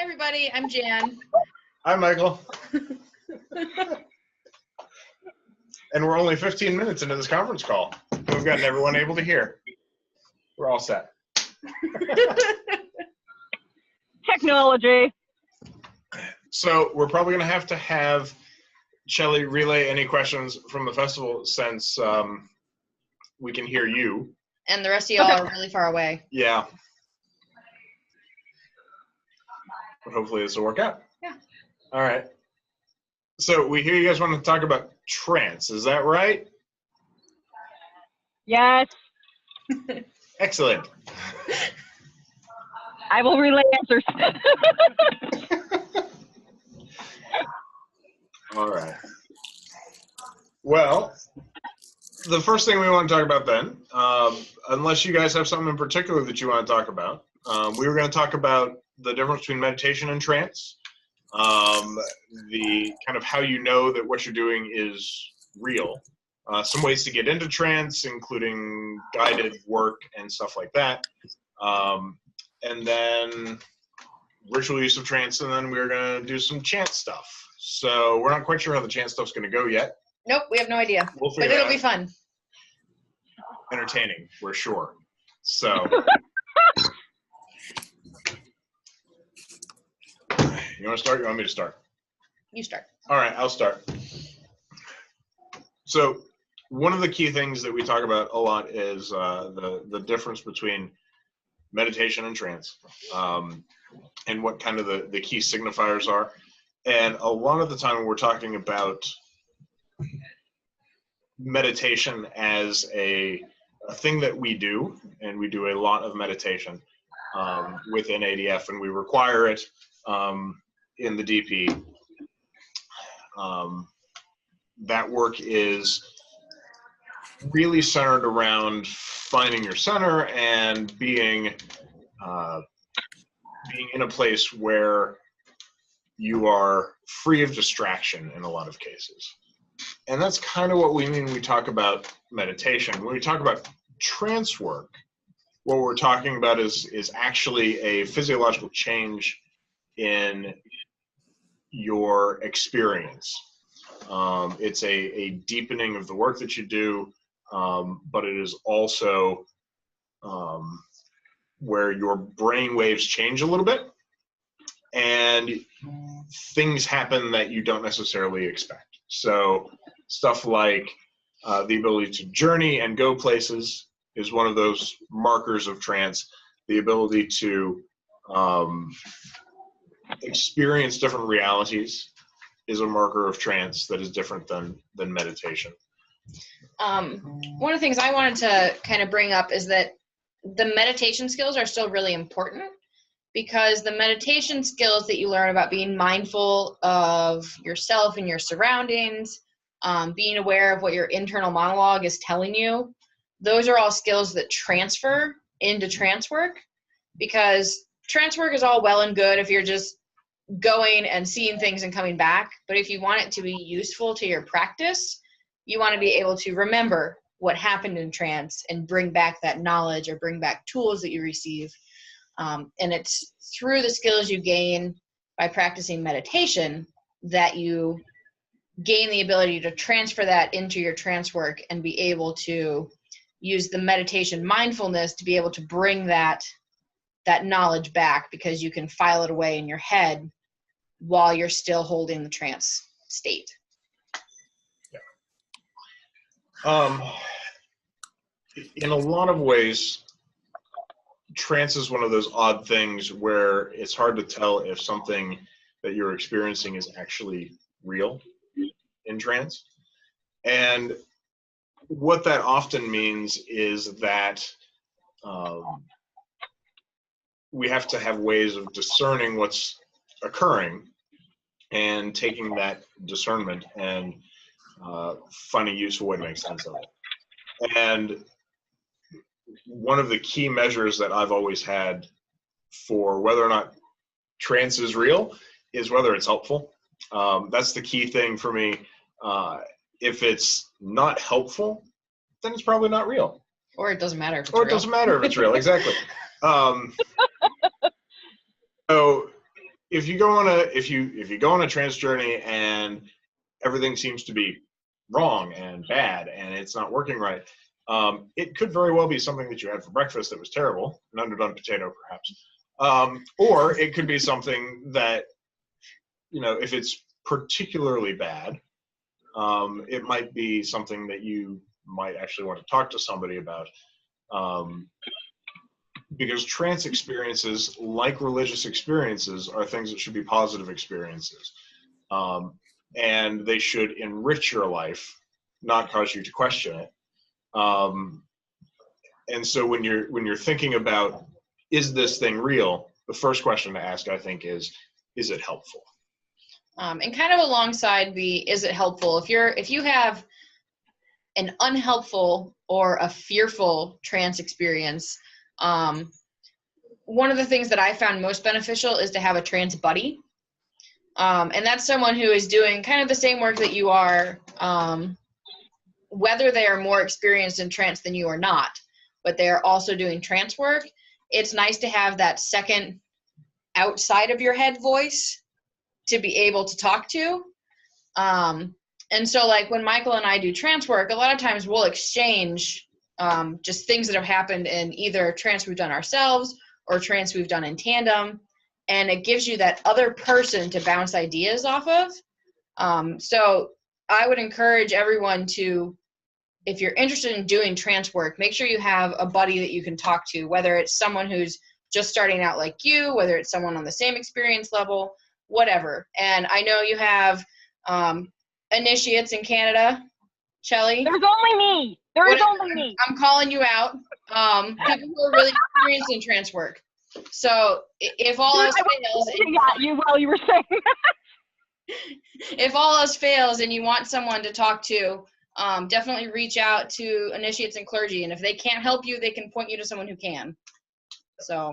everybody, I'm Jan. Hi, Michael. And we're only 15 minutes into this conference call. We've gotten everyone able to hear. We're all set. Technology. So we're probably going to have Shelley relay any questions from the festival since we can hear you. And the rest of y'all are really far away. Yeah. But hopefully this will work out. Yeah. All right. So we hear you guys want to talk about trance. Is that right? Yes. Excellent. I will relay answers. All right. Well, the first thing we want to talk about then, unless you guys have something in particular that you want to talk about, we were going to talk about the difference between meditation and trance, the kind of how you know that what you're doing is real, some ways to get into trance, including guided work and stuff like that, and then ritual use of trance, and then we're going to do some chant stuff. So we're not quite sure how the chant stuff's going to go yet. Nope, we have no idea. But it'll be fun. Entertaining, we're sure. So, you want to start? You want me to start? You start. All right, I'll start. So, one of the key things that we talk about a lot is the difference between meditation and trance, and what kind of the key signifiers are. And a lot of the time when we're talking about meditation as a thing that we do, and we do a lot of meditation within ADF, and we require it in the DP. That work is really centered around finding your center and being in a place where you are free of distraction in a lot of cases. And that's kind of what we mean when we talk about meditation. When we talk about trance work, what we're talking about is actually a physiological change in your experience. It's a deepening of the work that you do, but it is also where your brain waves change a little bit and things happen that you don't necessarily expect. So stuff like the ability to journey and go places is one of those markers of trance. The ability to experience different realities is a marker of trance that is different than meditation. One of the things I wanted to kind of bring up is that the meditation skills are still really important, because the meditation skills that you learn about being mindful of yourself and your surroundings, being aware of what your internal monologue is telling you, those are all skills that transfer into trance work, because trance work is all well and good if you're just going and seeing things and coming back. But if you want it to be useful to your practice, you want to be able to remember what happened in trance and bring back that knowledge or bring back tools that you receive. And it's through the skills you gain by practicing meditation that you gain the ability to transfer that into your trance work and be able to use the meditation mindfulness to be able to bring that knowledge back, because you can file it away in your head while you're still holding the trance state. Yeah. In a lot of ways, trance is one of those odd things where it's hard to tell if something that you're experiencing is actually real in trance. And what that often means is that we have to have ways of discerning what's occurring and taking that discernment and finding a useful way to make sense of it. And one of the key measures that I've always had for whether or not trance is real is whether it's helpful. That's the key thing for me. If it's not helpful, then it's probably not real. Or it doesn't matter if it's real. Or it real. doesn't matter if it's real, exactly. So if you go on a trance journey and everything seems to be wrong and bad and it's not working right, it could very well be something that you had for breakfast that was terrible, an underdone potato perhaps, or it could be something that, if it's particularly bad, it might be something that you might actually want to talk to somebody about, because trance experiences, like religious experiences, are things that should be positive experiences, and they should enrich your life, not cause you to question it. And so when you're thinking about, is this thing real, the first question to ask, I think, is it helpful? And kind of alongside the is it helpful, if you have an unhelpful or a fearful trance experience, one of the things that I found most beneficial is to have a trance buddy. And that's someone who is doing kind of the same work that you are, whether they are more experienced in trance than you or not, but they are also doing trance work. It's nice to have that second outside of your head voice to be able to talk to. And so like when Michael and I do trance work, a lot of times we'll exchange just things that have happened in either trance we've done ourselves or trance we've done in tandem. And it gives you that other person to bounce ideas off of. So I would encourage everyone to, if you're interested in doing trance work, make sure you have a buddy that you can talk to, whether it's someone who's just starting out like you, whether it's someone on the same experience level, whatever. And I know you have initiates in Canada, Shelly. There's only me. There's only me. I'm calling you out. People who are really experienced in trance work. So if all else fails, you while you were saying. If all else fails and you want someone to talk to, definitely reach out to initiates and clergy. And if they can't help you, they can point you to someone who can. So,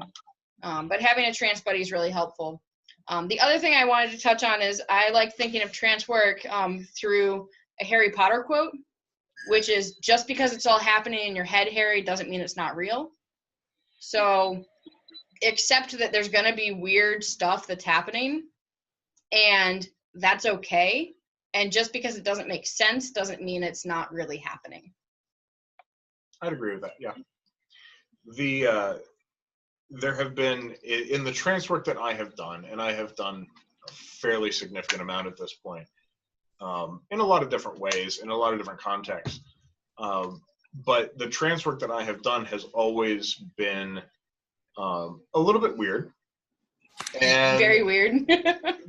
but having a trance buddy is really helpful. The other thing I wanted to touch on is I like thinking of trance work through a Harry Potter quote, which is, just because it's all happening in your head, Harry, doesn't mean it's not real. So accept that there's going to be weird stuff that's happening, and that's okay. And just because it doesn't make sense doesn't mean it's not really happening. I'd agree with that, yeah. There have been, in the trance work that I have done, and I have done a fairly significant amount at this point, in a lot of different ways, in a lot of different contexts. But the trance work that I have done has always been a little bit weird. And very weird.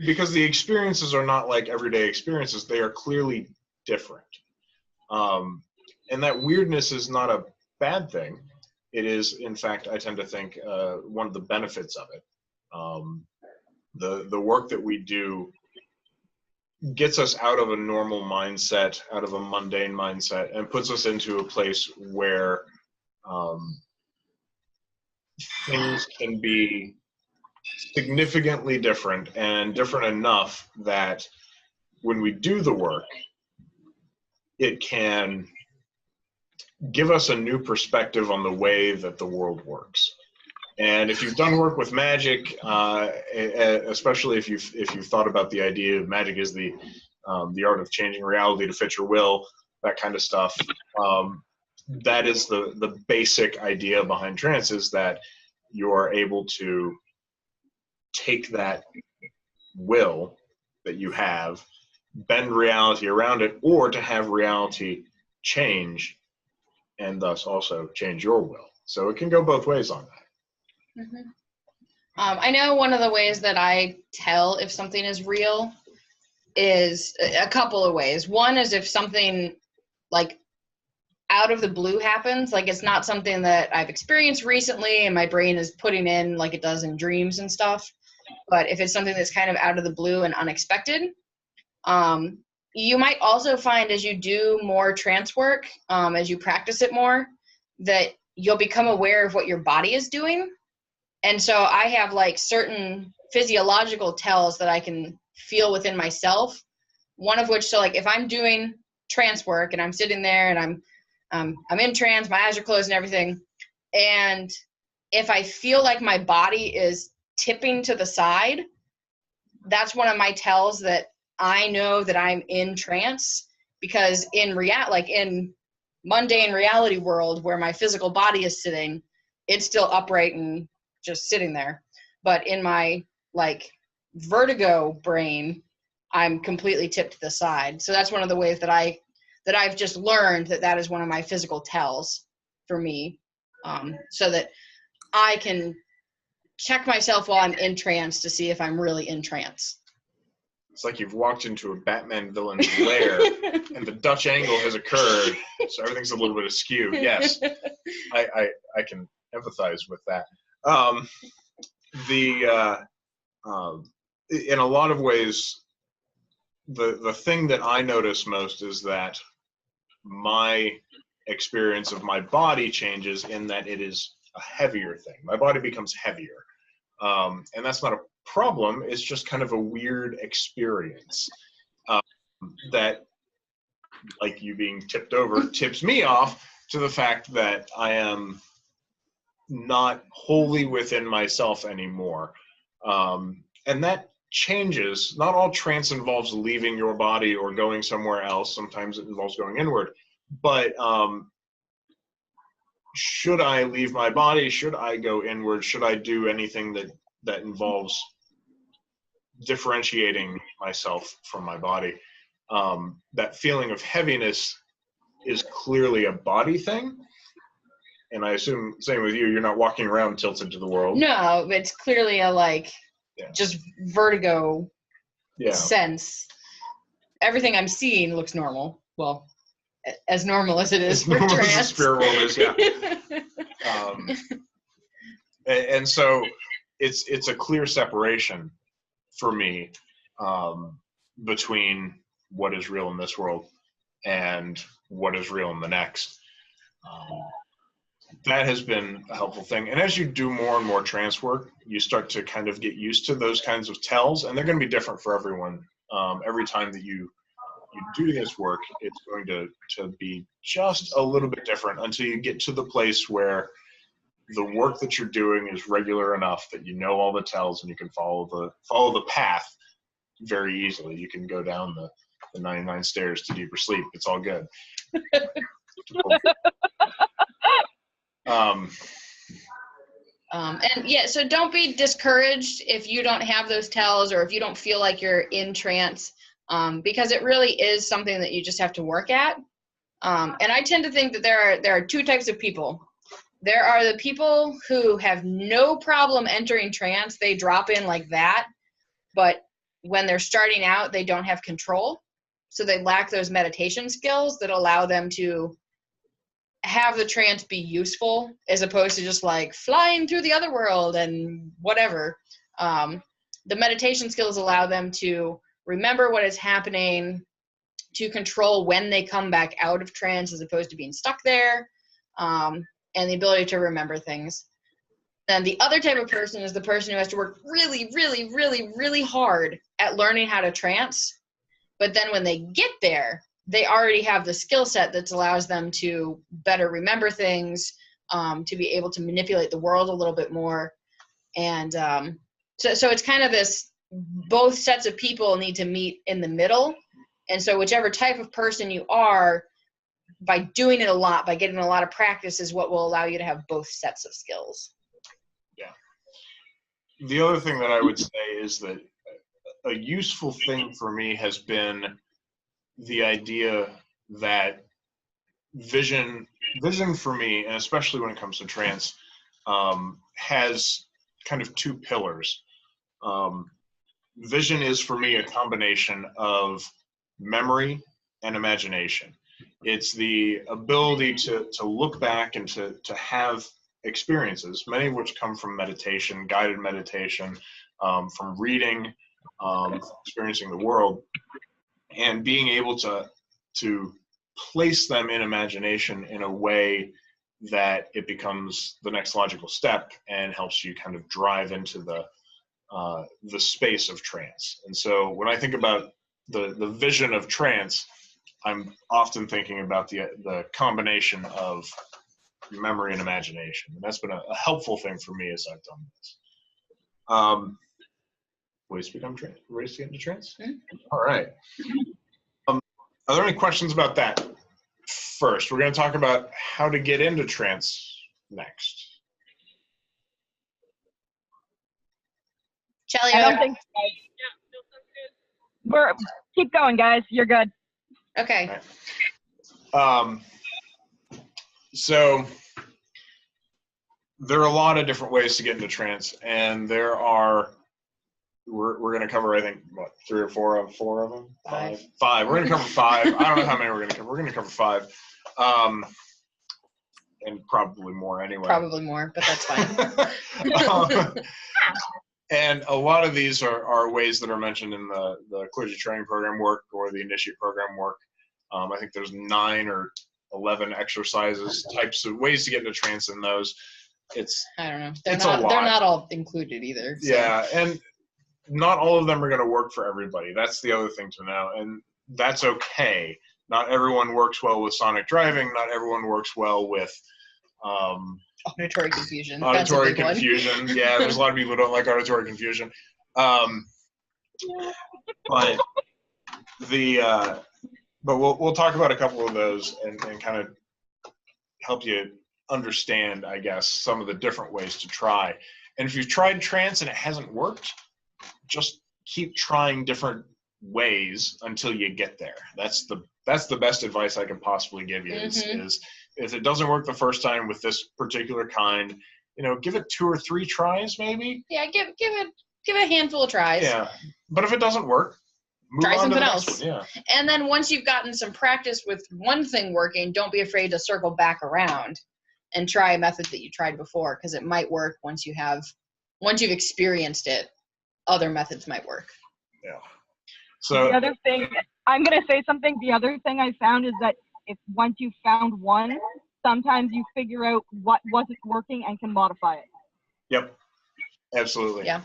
because the experiences are not like everyday experiences, they are clearly different. And that weirdness is not a bad thing. It is, in fact, I tend to think, one of the benefits of it. The work that we do gets us out of a normal mindset, out of a mundane mindset, and puts us into a place where things can be significantly different, and different enough that when we do the work, it can give us a new perspective on the way that the world works. And if you've done work with magic, especially if you've thought about the idea of magic is the art of changing reality to fit your will, that kind of stuff, that is the basic idea behind trance, is that you are able to take that will that you have, bend reality around it, or to have reality change, and thus also change your will. So it can go both ways on that. Mm-hmm. I know one of the ways that I tell if something is real is a couple of ways. One is if something like out of the blue happens, like it's not something that I've experienced recently and my brain is putting in like it does in dreams and stuff. But if it's something that's kind of out of the blue and unexpected, you might also find as you do more trance work, as you practice it more, that you'll become aware of what your body is doing. And so I have like certain physiological tells that I can feel within myself. One of which, so like if I'm doing trance work and I'm sitting there and I'm in trance, my eyes are closed and everything, and if I feel like my body is tipping to the side, that's one of my tells that I know that I'm in trance, because in in mundane reality world where my physical body is sitting, it's still upright and just sitting there. But in my like vertigo brain, I'm completely tipped to the side. So that's one of the ways that I've just learned that is one of my physical tells for me, so that I can check myself while I'm in trance to see if I'm really in trance. It's like you've walked into a Batman villain's lair and the Dutch angle has occurred, so everything's a little bit askew. Yes, I can empathize with that. In a lot of ways, the thing that I notice most is that my experience of my body changes in that it is a heavier thing. My body becomes heavier. And that's not a problem. It's just kind of a weird experience that, like you being tipped over, tips me off to the fact that I am not wholly within myself anymore. And that changes. Not all trance involves leaving your body or going somewhere else. Sometimes it involves going inward. But should I leave my body? Should I go inward? Should I do anything that involves differentiating myself from my body? That feeling of heaviness is clearly a body thing. And I assume, same with you, you're not walking around tilted to the world. No, it's clearly a just vertigo sense. Everything I'm seeing looks normal. Well, as normal as it is for trance. As the spirit world is, yeah. And so it's a clear separation for me between what is real in this world and what is real in the next. That has been a helpful thing. And as you do more and more trance work, you start to kind of get used to those kinds of tells, and they're going to be different for everyone. Every time that you do this work, it's going to be just a little bit different until you get to the place where the work that you're doing is regular enough that you know all the tells and you can follow the path very easily. You can go down the 99 stairs to deeper sleep. It's all good. And yeah, so don't be discouraged if you don't have those tells or if you don't feel like you're in trance, because it really is something that you just have to work at. And I tend to think that there are two types of people. There are the people who have no problem entering trance. They drop in like that, but when they're starting out, they don't have control. So they lack those meditation skills that allow them to have the trance be useful, as opposed to just like flying through the other world and whatever. The meditation skills allow them to remember what is happening, to control when they come back out of trance as opposed to being stuck there, and the ability to remember things. And the other type of person is the person who has to work really, really, really, really hard at learning how to trance. But then when they get there, they already have the skill set that allows them to better remember things, to be able to manipulate the world a little bit more. And so it's kind of this, both sets of people need to meet in the middle. And so whichever type of person you are, by doing it a lot, by getting a lot of practice, is what will allow you to have both sets of skills. Yeah. The other thing that I would say is that a useful thing for me has been the idea that vision for me, and especially when it comes to trance, has kind of two pillars. Vision is for me a combination of memory and imagination. It's the ability to look back and to have experiences, many of which come from meditation, guided meditation, from reading, experiencing the world, and being able to place them in imagination in a way that it becomes the next logical step and helps you kind of drive into the space of trance. And so when I think about the vision of trance, I'm often thinking about the combination of memory and imagination. And that's been a helpful thing for me as I've done this. Ways to get into trance? Mm-hmm. All right. Are there any questions about that? First, we're going to talk about how to get into trance next. Shelly, I don't think we're keep going, guys. You're good. Okay. So there are a lot of different ways to get into trance, and there are. We're going to cover, I think, what, 3 or 4 of them? Five. We're going to cover 5. I don't know how many we're going to cover. We're going to cover 5. And probably more anyway. Probably more, but that's fine. And a lot of these are ways that are mentioned in the clergy training program work or the initiate program work. I think there's 9 or 11 exercises, types of ways to get into trance in those. I don't know. They're not all included either. So. Yeah, and not all of them are going to work for everybody. That's the other thing to know, and that's okay. Not everyone works well with sonic driving. Not everyone works well with auditory confusion. Auditory confusion. Yeah, there's a lot of people who don't like auditory confusion. But we'll talk about a couple of those and kind of help you understand, I guess, some of the different ways to try. And if you've tried trance and it hasn't worked, just keep trying different ways until you get there. That's the best advice I can possibly give you. Is if it doesn't work the first time with this particular kind, give it 2 or 3 tries, maybe. Yeah, give it a handful of tries. Yeah, but if it doesn't work, try something else. Yeah. And then once you've gotten some practice with one thing working, don't be afraid to circle back around and try a method that you tried before, because it might work once you've experienced it. Other methods might work. Yeah. So the other thing, I'm going to say something. The other thing I found is that if once you've found one, sometimes you figure out what wasn't working and can modify it. Yep. Absolutely. Yeah.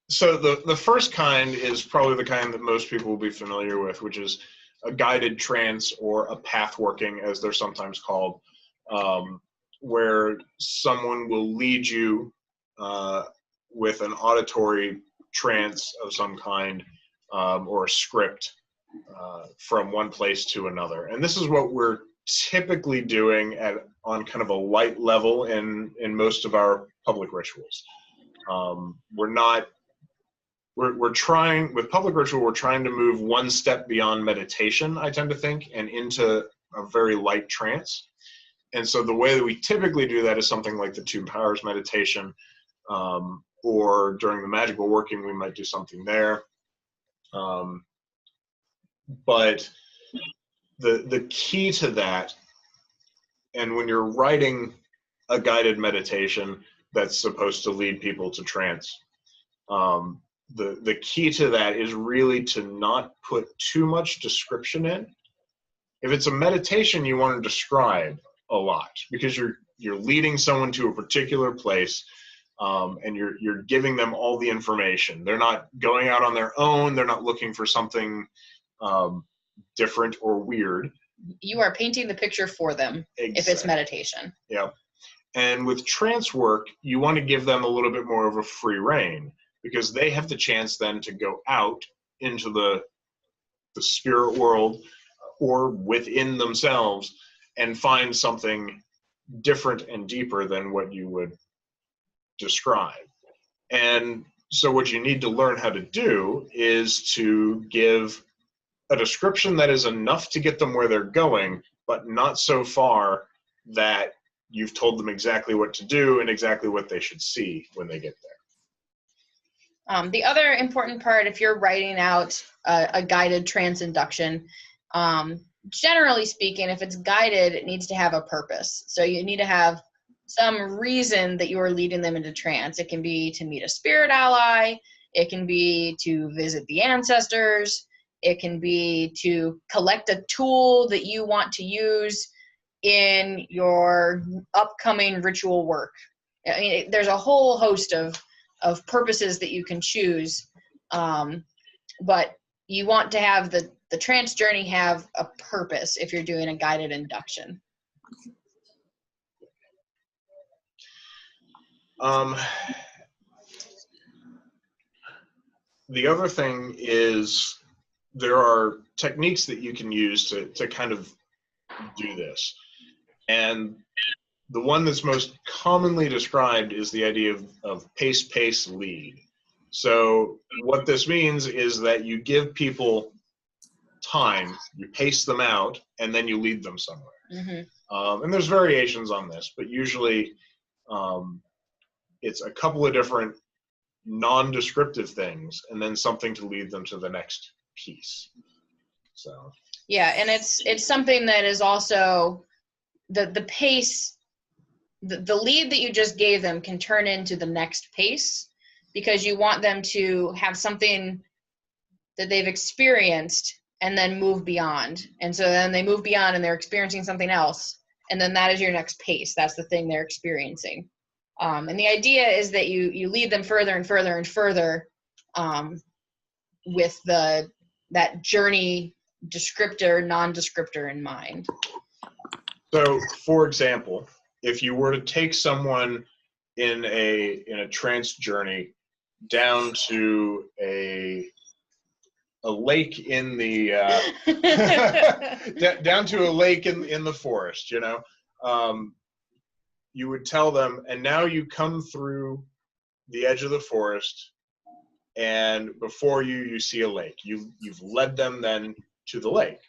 So the first kind is probably the kind that most people will be familiar with, which is a guided trance or a path working, as they're sometimes called, where someone will lead you with an auditory trance of some kind or a script from one place to another. And this is what we're typically doing on kind of a light level in most of our public rituals. We're trying, with public ritual, we're trying to move one step beyond meditation, I tend to think, and into a very light trance. And so the way that we typically do that is something like the 2 powers meditation, or during the magical working, we might do something there. But the key to that, and when you're writing a guided meditation that's supposed to lead people to trance, the key to that is really to not put too much description in. If it's a meditation, you want to describe a lot, because you're leading someone to a particular place, and you're giving them all the information. They're not going out on their own. They're not looking for something different or weird. You are painting the picture for them. Exactly. If it's meditation. Yeah. And with trance work, you want to give them a little bit more of a free rein, because they have the chance then to go out into the spirit world or within themselves and find something different and deeper than what you would describe. And so what you need to learn how to do is to give a description that is enough to get them where they're going, but not so far that you've told them exactly what to do and exactly what they should see when they get there. The other important part, if you're writing out a guided trance induction, generally speaking, if it's guided, it needs to have a purpose. So you need to have some reason that you are leading them into trance. It can be to meet a spirit ally. It can be to visit the ancestors. It can be to collect a tool that you want to use in your upcoming ritual work. I mean, there's a whole host of purposes that you can choose, but you want to have the trance journey have a purpose if you're doing a guided induction. the other thing is there are techniques that you can use to kind of do this. And the one that's most commonly described is the idea of pace, lead. So what this means is that you give people time, you pace them out, and then you lead them somewhere. Mm-hmm. And there's variations on this, but usually it's a couple of different non-descriptive things and then something to lead them to the next piece. So yeah, and it's something that is also the pace, the lead that you just gave them can turn into the next pace, because you want them to have something that they've experienced and then move beyond. And so then they move beyond and they're experiencing something else, and then that is your next pace. That's the thing they're experiencing. And the idea is that you lead them further and further and further with that journey descriptor, non-descriptor in mind. So, for example, if you were to take someone in a trance journey down to a lake in the down to a lake in the forest, you know, you would tell them, and now you come through the edge of the forest, and before you see a lake. You've led them then to the lake.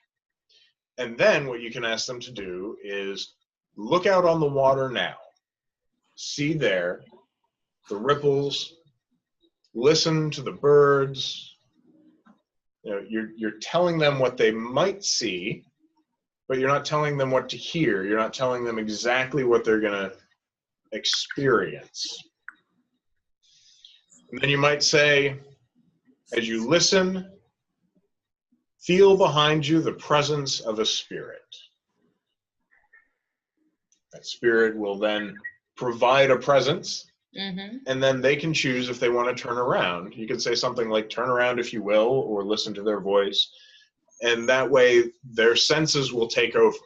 And then what you can ask them to do is look out on the water now. See there the ripples, listen to the birds. You know, you're telling them what they might see, but you're not telling them what to hear. You're not telling them exactly what they're going to experience. And then you might say, as you listen, feel behind you the presence of a spirit. That spirit will then provide a presence, mm-hmm. and then they can choose if they want to turn around. You can say something like, turn around if you will, or listen to their voice. And that way their senses will take over,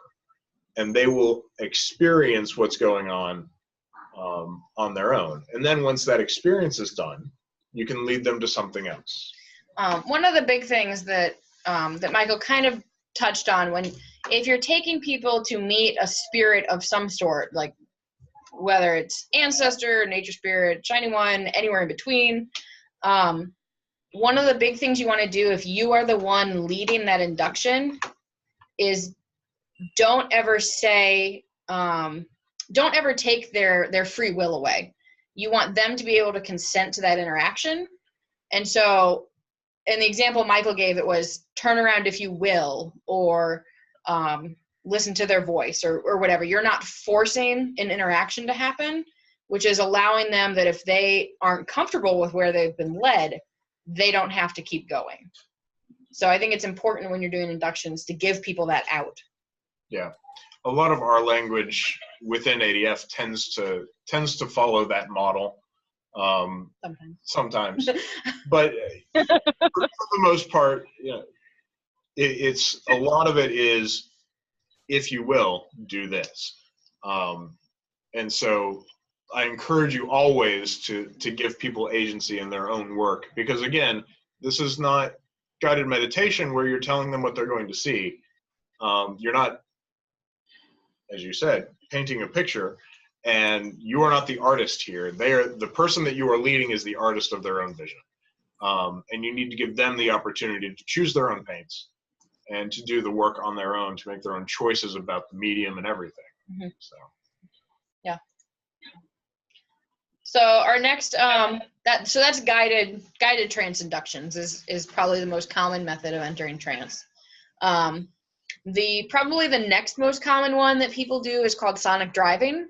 and they will experience what's going on their own. And then once that experience is done, you can lead them to something else. One of the big things that Michael kind of touched on, if you're taking people to meet a spirit of some sort, like whether it's ancestor, nature spirit, shiny one, anywhere in between, one of the big things you want to do if you are the one leading that induction is don't ever take their free will away. You want them to be able to consent to that interaction. And so in the example Michael gave, it was turn around if you will, or listen to their voice, or whatever. You're not forcing an interaction to happen, which is allowing them that if they aren't comfortable with where they've been led, they don't have to keep going. So I think it's important when you're doing inductions to give people that out. Yeah. A lot of our language within ADF tends to follow that model. Sometimes. But for the most part, you know, it's a lot of it is, if you will, do this. And so I encourage you always to give people agency in their own work, because again, this is not guided meditation where you're telling them what they're going to see. You're not, as you said, painting a picture, and you are not the artist here. The person that you are leading is the artist of their own vision. And you need to give them the opportunity to choose their own paints and to do the work on their own, to make their own choices about the medium and everything. Mm-hmm. So. Yeah. So our next, that's guided trance inductions is probably the most common method of entering trance. Probably the next most common one that people do is called sonic driving.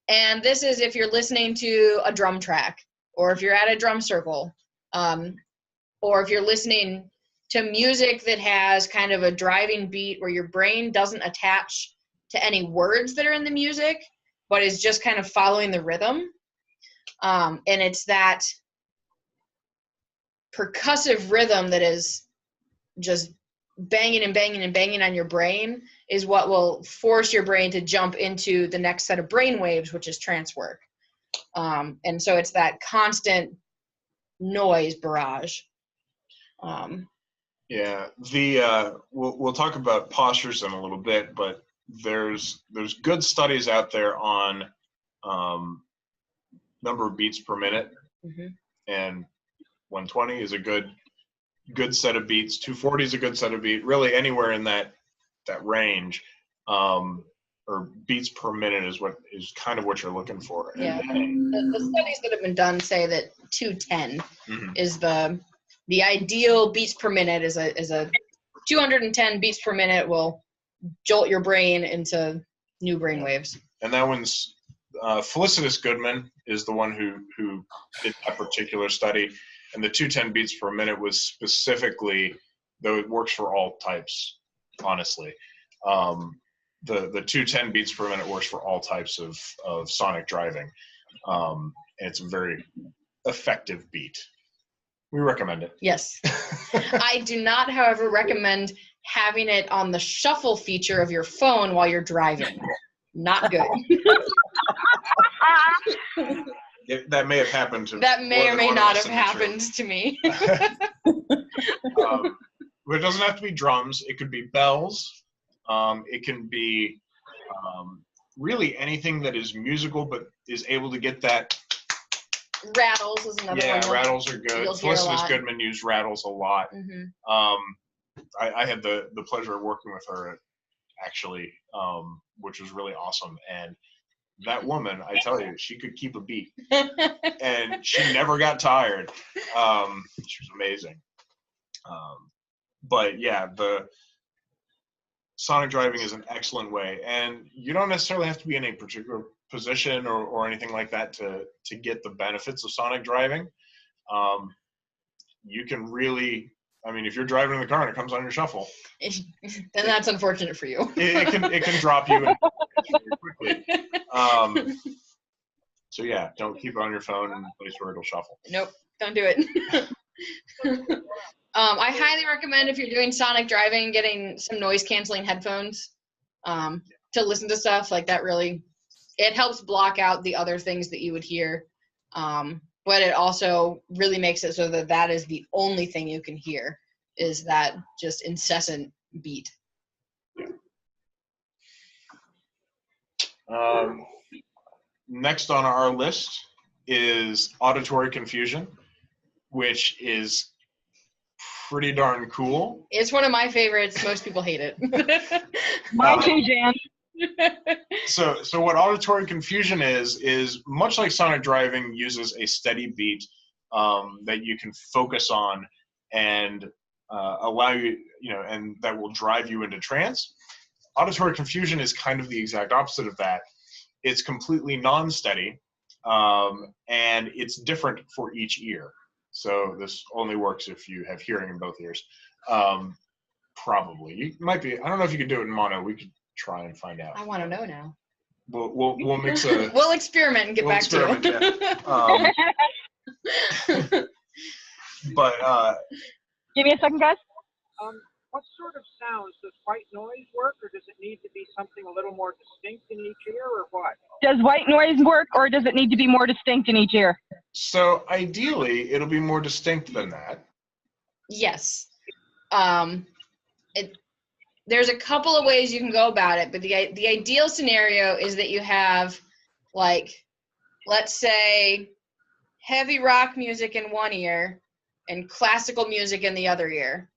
And this is if you're listening to a drum track, or if you're at a drum circle, or if you're listening to music that has kind of a driving beat where your brain doesn't attach to any words that are in the music, but is just kind of following the rhythm. And it's that percussive rhythm that is just banging and banging and banging on your brain is what will force your brain to jump into the next set of brain waves, which is trance work. And so it's that constant noise barrage. Yeah, we'll talk about postures in a little bit, but there's good studies out there on number of beats per minute, and 120 is a good set of beats. 240 is a good set of beats. Really, anywhere in that range, or beats per minute is kind of what you're looking for. Yeah, the studies that have been done say that 210 is the ideal beats per minute. Is a 210 beats per minute will jolt your brain into new brain waves. And that one's Felicitas Goodman is the one who did that particular study, and the 210 beats per minute was specifically, though it works for all types, honestly. The 210 beats per minute works for all types of sonic driving. And it's a very effective beat. We recommend it. Yes. I do not, however, recommend having it on the shuffle feature of your phone while you're driving. Not good. That may have happened to that may or may not have happened to me. But it doesn't have to be drums. It could be bells. It can be really anything that is musical but is able to get that. Rattles is another one. Yeah, rattles are good. Felicitas Goodman used rattles a lot. I had the pleasure of working with her, actually, which was really awesome. And that woman, I tell you, she could keep a beat. And she never got tired. She was amazing. But yeah, the sonic driving is an excellent way. And you don't necessarily have to be in a particular position or anything like that to get the benefits of sonic driving. You can really, I mean, if you're driving in the car and it comes on your shuffle, then that's unfortunate for you. it can drop you very quickly. So yeah, don't keep it on your phone in a place where it'll shuffle. Nope, don't do it. I highly recommend, if you're doing sonic driving, getting some noise canceling headphones to listen to stuff like that. Really, it helps block out the other things that you would hear. But it also really makes it so that is the only thing you can hear, is that just incessant beat. Next on our list is Auditory Confusion, which is pretty darn cool. It's one of my favorites. Most people hate it. Mine too, Jan. So what Auditory Confusion is much like sonic driving, uses a steady beat that you can focus on and allow you, and that will drive you into trance. Auditory Confusion is kind of the exact opposite of that. It's completely non-steady, and it's different for each ear. So this only works if you have hearing in both ears. Probably. You might be, I don't know if you could do it in mono. We could try and find out. I want to know now. We'll mix a. We'll experiment and get back to you. But give me a second, guys. What sort of sounds does white noise work, or does it need to be something a little more distinct in each ear, or what? Does white noise work, or does it need to be more distinct in each ear? So ideally, it'll be more distinct than that. Yes. There's a couple of ways you can go about it, but the ideal scenario is that you have, like, let's say, heavy rock music in one ear and classical music in the other ear.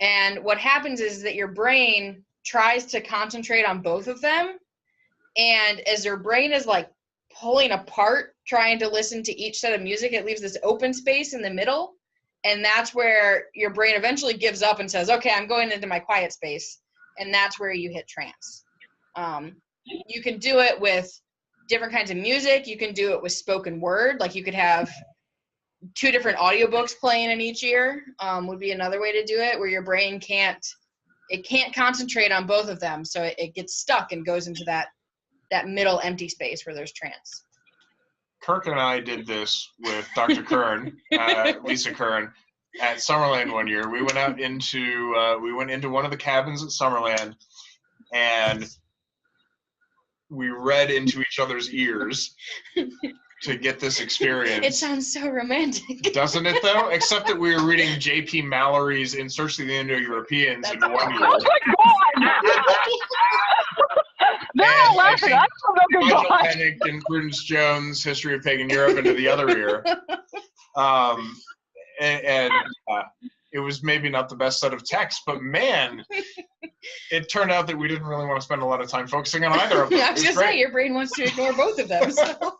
And what happens is that your brain tries to concentrate on both of them. And as your brain is like pulling apart, trying to listen to each set of music, it leaves this open space in the middle. And that's where your brain eventually gives up and says, okay, I'm going into my quiet space. And that's where you hit trance. You can do it with different kinds of music. You can do it with spoken word. Like you could have 2 different audiobooks playing in each ear, would be another way to do it, where your brain can't concentrate on both of them. So it gets stuck and goes into that middle empty space where there's trance. Kirk and I did this with Dr. Kern, Lisa Kern, at Summerland one year. We went out into one of the cabins at Summerland, and we read into each other's ears, to get this experience. It sounds so romantic. Doesn't it though? Except that we were reading J.P. Mallory's In Search of the Indo-Europeans in 1 year. Oh my God! They're all laughing. I don't know. Good Nigel God. Hennig and Prudence Jones' History of Pagan Europe into the other ear. And it was maybe not the best set of texts, but man, it turned out that we didn't really want to spend a lot of time focusing on either of them. I was just saying, your brain wants to ignore both of them. So.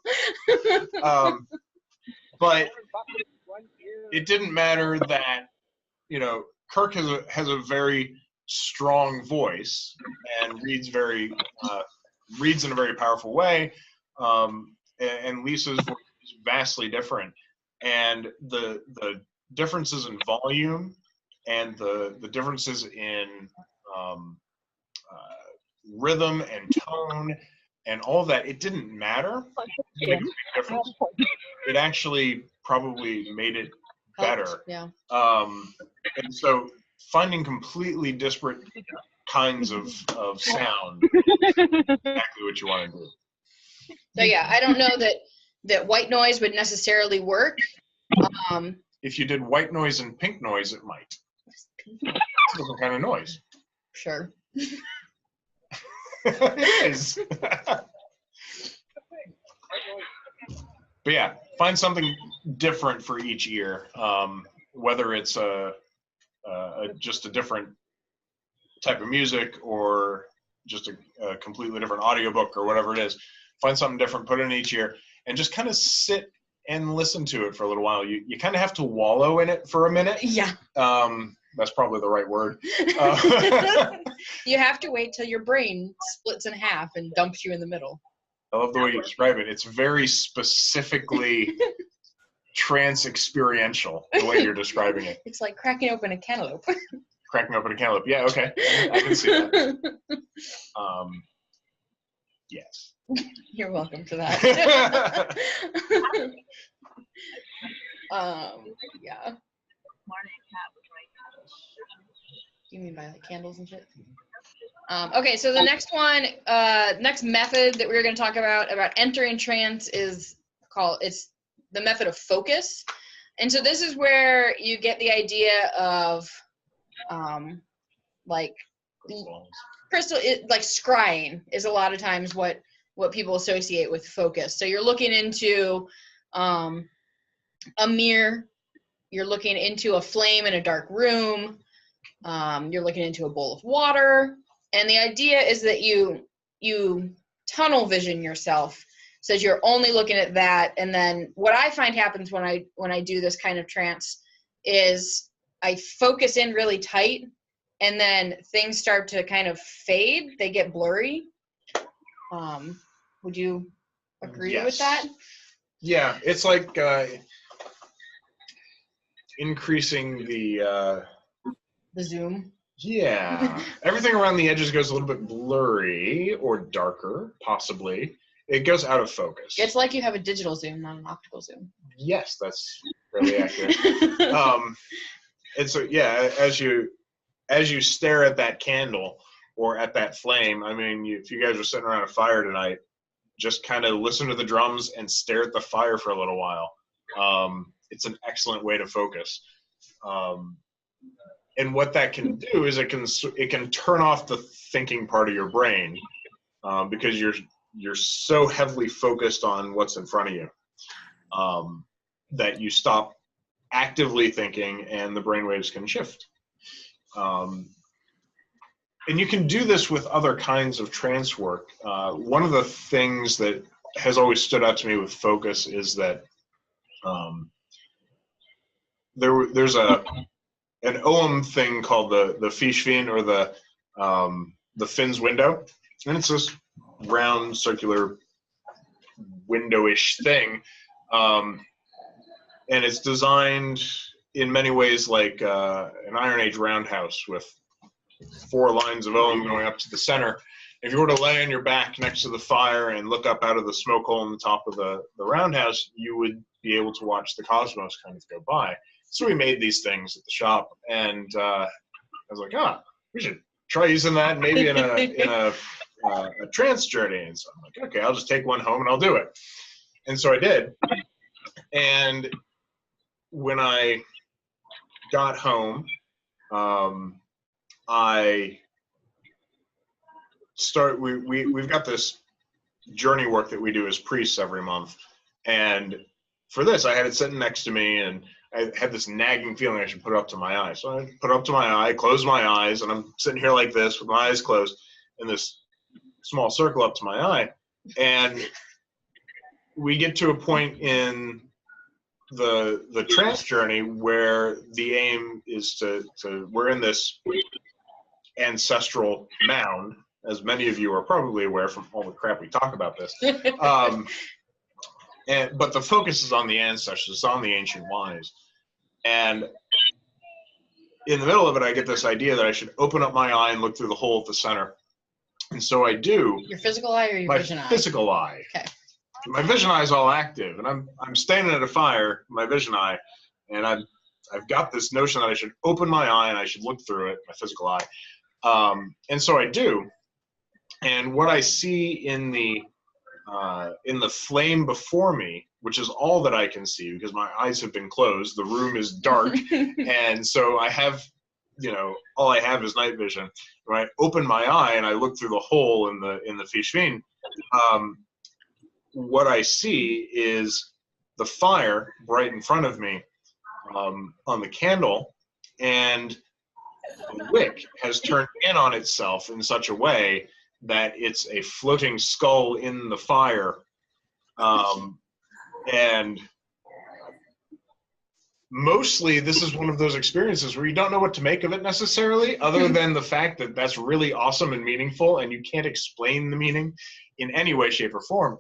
But it didn't matter that, you know, Kirk has a very strong voice and reads in a very powerful way, and Lisa's voice is vastly different, and the differences in volume and the differences in rhythm and tone and all that, it didn't matter. It didn't make a big difference. It actually probably made it better. Yeah. And so finding completely disparate kinds of sound is exactly what you want to do. So yeah, I don't know that white noise would necessarily work. If you did white noise and pink noise, it might. Different kind of noise. Sure. It is. But yeah, find something different for each ear, whether it's just a different type of music or just a completely different audiobook or whatever it is. Find something different, put it in each ear, and just kind of sit and listen to it for a little while. You kind of have to wallow in it for a minute. Yeah. That's probably the right word. You have to wait till your brain splits in half and dumps you in the middle. I love the way you describe it. It's very specifically trance experiential, the way you're describing it. It's like cracking open a cantaloupe. Cracking open a cantaloupe. Yeah, okay. I can see that. Yes. You're welcome for that. Yeah. You mean by like candles and shit? Okay, so the next one, next method that we're going to talk about entering trance is it's the method of focus. And so this is where you get the idea of like crystal, like scrying is a lot of times what people associate with focus. So you're looking into a mirror, you're looking into a flame in a dark room, you're looking into a bowl of water, and the idea is that you tunnel vision yourself, so that you're only looking at that. And then what I find happens when I do this kind of trance is I focus in really tight, and then things start to kind of fade, they get blurry. Would you agree with that? Yeah, it's like increasing the zoom. Yeah, everything around the edges goes a little bit blurry or darker, possibly. It goes out of focus. It's like you have a digital zoom, not an optical zoom. Yes, that's really accurate. And so, yeah, as you stare at that candle or at that flame, I mean, if you guys are sitting around a fire tonight, just kind of listen to the drums and stare at the fire for a little while. It's an excellent way to focus. And what that can do is it can turn off the thinking part of your brain, because you're so heavily focused on what's in front of you, that you stop actively thinking and the brainwaves can shift. And you can do this with other kinds of trance work. One of the things that has always stood out to me with focus is that there's an Ogham thing called the Fishfin, or the Finn's window, and it's this round circular window-ish thing, and it's designed in many ways like an Iron Age roundhouse with 4 lines of Ogham going up to the center. If you were to lay on your back next to the fire and look up out of the smoke hole in the top of the roundhouse, you would be able to watch the cosmos kind of go by. So we made these things at the shop, and I was like, we should try using that maybe in a trance journey. And so I'm like, okay, I'll just take one home and I'll do it. And so I did. And when I got home, we've got this journey work that we do as priests every month. And for this, I had it sitting next to me, and I had this nagging feeling I should put it up to my eye. So I put it up to my eye, closed my eyes, and I'm sitting here like this with my eyes closed in this small circle up to my eye. And we get to a point in the trance journey where the aim is to we're in this ancestral mound, as many of you are probably aware from all the crap we talk about this. But the focus is on the ancestors, it's on the ancient wise. And in the middle of it, I get this idea that I should open up my eye and look through the hole at the center. And so I do. Your physical eye or your vision eye? My physical eye. Okay. My vision eye is all active, and I'm standing at a fire, my vision eye, and I've got this notion that I should open my eye and I should look through it, my physical eye. And so I do. And what I see in the flame before me, which is all that I can see because my eyes have been closed, the room is dark, and so I have, all I have is night vision. When I open my eye and I look through the hole in the fishvin, what I see is the fire bright in front of me on the candle, and the wick has turned in on itself in such a way that it's a floating skull in the fire. And mostly this is one of those experiences where you don't know what to make of it necessarily, other than the fact that that's really awesome and meaningful, and you can't explain the meaning in any way, shape, or form,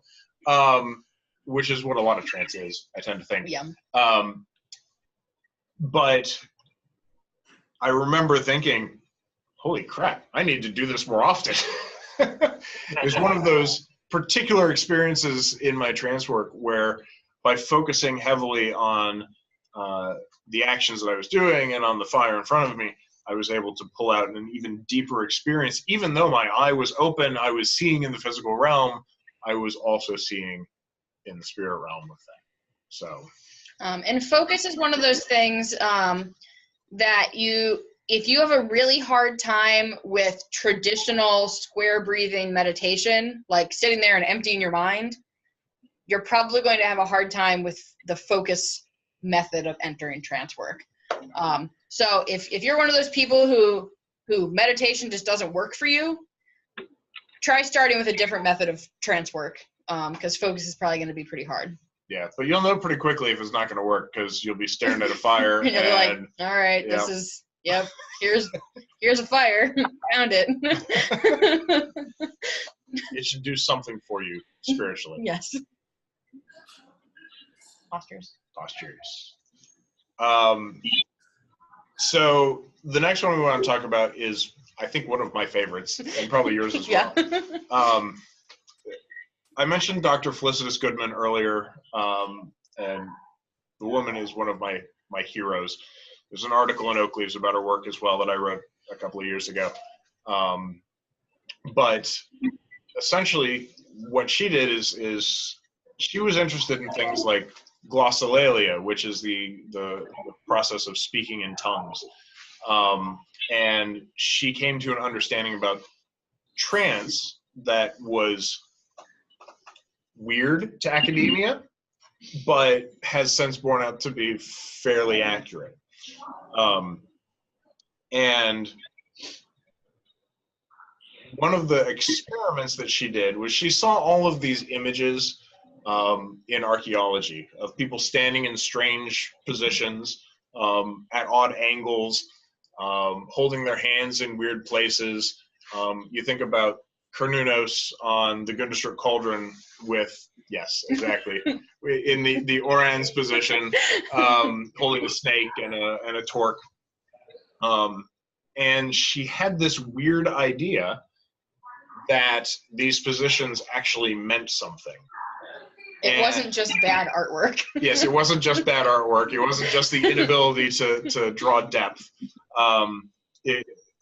which is what a lot of trance is, I tend to think. Yeah. But I remember thinking, holy crap, I need to do this more often. It was one of those particular experiences in my trance work where, by focusing heavily on the actions that I was doing and on the fire in front of me, I was able to pull out an even deeper experience. Even though my eye was open, I was seeing in the physical realm, I was also seeing in the spirit realm with that. So, and focus is one of those things that if you have a really hard time with traditional square breathing meditation, like sitting there and emptying your mind, you're probably going to have a hard time with the focus method of entering trance work. So if you're one of those people who meditation just doesn't work for you, try starting with a different method of trance work, because focus is probably going to be pretty hard. Yeah, but you'll know pretty quickly if it's not going to work, because you'll be staring at a fire. You'll be like, all right, yeah. This is, yep, here's a fire. Found it. It should do something for you spiritually. Yes. Postures. So the next one we want to talk about is, I think, one of my favorites, and probably yours as well. Yeah. I mentioned Dr. Felicitas Goodman earlier, and the woman is one of my heroes. There's an article in Oak Leaves about her work as well that I wrote a couple of years ago. But essentially what she did is she was interested in things like glossolalia, which is the process of speaking in tongues. And she came to an understanding about trance that was weird to academia, but has since borne out to be fairly accurate. And one of the experiments that she did was she saw all of these images in archaeology of people standing in strange positions, at odd angles, holding their hands in weird places. You think about Cernunnos on the Gundestrup cauldron with, yes, exactly, in the Oran's position, holding a snake and a torque. And she had this weird idea that these positions actually meant something. It wasn't just bad artwork. Yes, it wasn't just bad artwork. It wasn't just the inability to draw depth.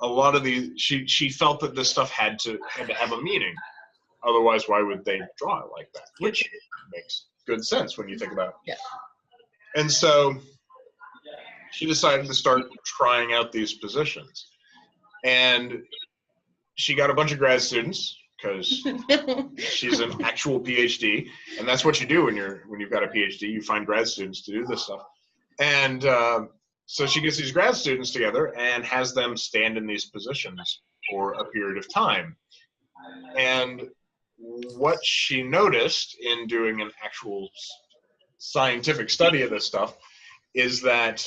A lot of she felt that this stuff had to have a meaning. Otherwise, why would they draw it like that? Which makes good sense when you think about it. Yeah. And so she decided to start trying out these positions. And she got a bunch of grad students because she's an actual PhD, and that's what you do when you've got a PhD. You find grad students to do this stuff. And so she gets these grad students together and has them stand in these positions for a period of time. And what she noticed in doing an actual scientific study of this stuff is that,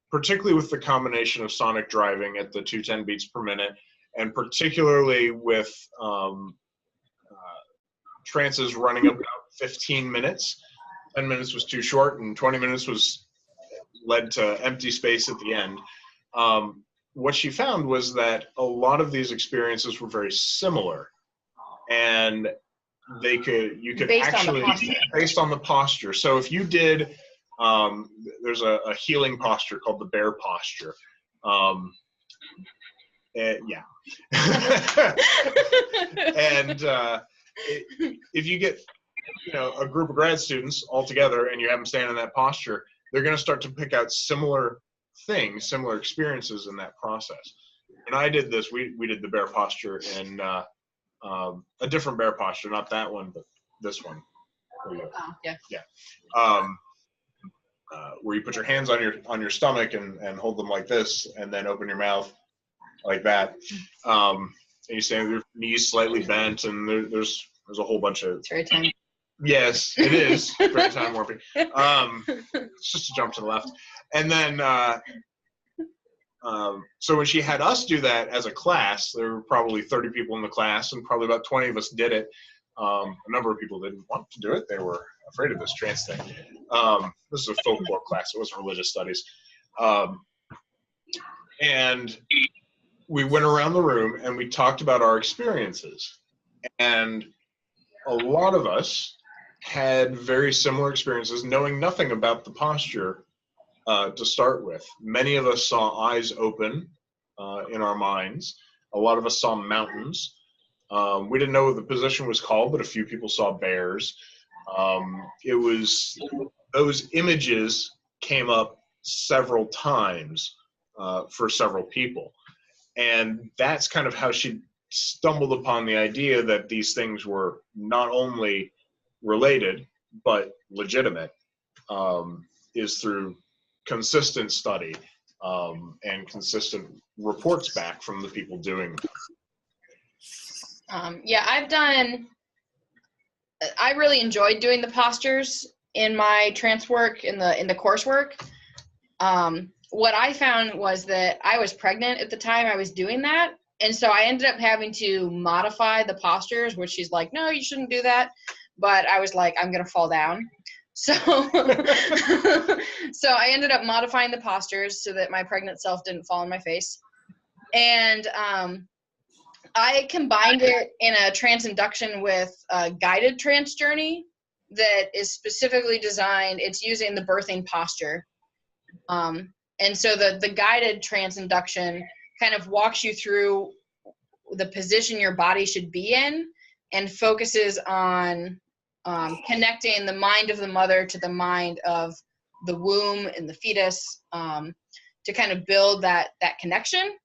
particularly with the combination of sonic driving at the 210 beats per minute, and particularly with trances running about 15 minutes, 10 minutes was too short, and 20 minutes led to empty space at the end. What she found was that a lot of these experiences were very similar, and you could actually, based on the posture. So if you did, there's a healing posture called the bear posture. Yeah. And if you get, a group of grad students all together and you have them stand in that posture, they're going to start to pick out similar things, similar experiences in that process. And I did this. We did the bear posture in a different bear posture, not that one, but this one. Yeah. Where you put your hands on your stomach and hold them like this, and then open your mouth like that. And you stand with your knees slightly bent, and there's a whole bunch of. It's very time. Yes, it is very time warping. It's just a jump to the left, and then so when she had us do that as a class, there were probably 30 people in the class, and probably about 20 of us did it. A number of people didn't want to do it; they were afraid of this trance thing. This is a folklore class; it wasn't religious studies. And we went around the room and we talked about our experiences, and a lot of us had very similar experiences, knowing nothing about the posture to start with. Many of us saw eyes open in our minds. A lot of us saw mountains. We didn't know what the position was called, but a few people saw bears. Those images came up several times for several people. And that's kind of how she stumbled upon the idea that these things were not only related, but legitimate, is through consistent study and consistent reports back from the people doing it. Yeah, I really enjoyed doing the postures in my trance work, in the coursework. What I found was that I was pregnant at the time I was doing that. And so I ended up having to modify the postures, which she's like, no, you shouldn't do that. But I was like, I'm going to fall down. So, so I ended up modifying the postures so that my pregnant self didn't fall on my face. And I combined it in a trance induction with a guided trance journey that is specifically designed. It's using the birthing posture. And so the guided trance induction kind of walks you through the position your body should be in and focuses on connecting the mind of the mother to the mind of the womb and the fetus to kind of build that connection.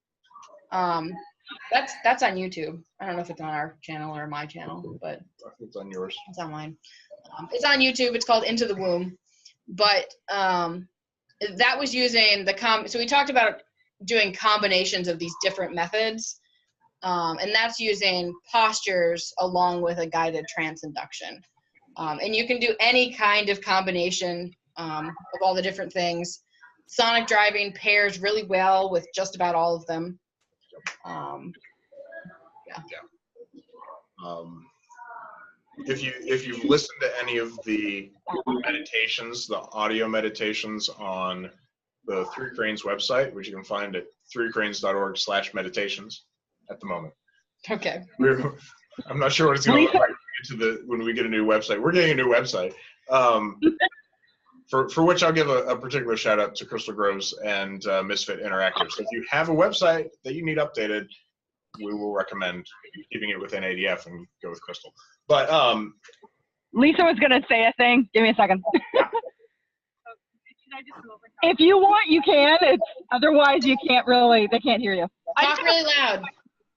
That's on YouTube. I don't know if it's on our channel or my channel, but It's on yours. It's on mine. It's on YouTube. It's called Into the Womb. But that was using so we talked about doing combinations of these different methods, and that's using postures along with a guided trance induction. And you can do any kind of combination of all the different things. Sonic driving pairs really well with just about all of them. If you've listened to any of the meditations, the audio meditations on the Three Cranes website, which you can find at threecranes.org/meditations at the moment. Okay. I'm not sure what it's going to look like when we get a new website. We're getting a new website, for which I'll give a particular shout out to Crystal Groves and Misfit Interactive. So if you have a website that you need updated, we will recommend keeping it within ADF and go with Crystal. But Lisa was gonna say a thing. Give me a second. If you want, you can. Otherwise, you can't really. They can't hear you. Talk really loud.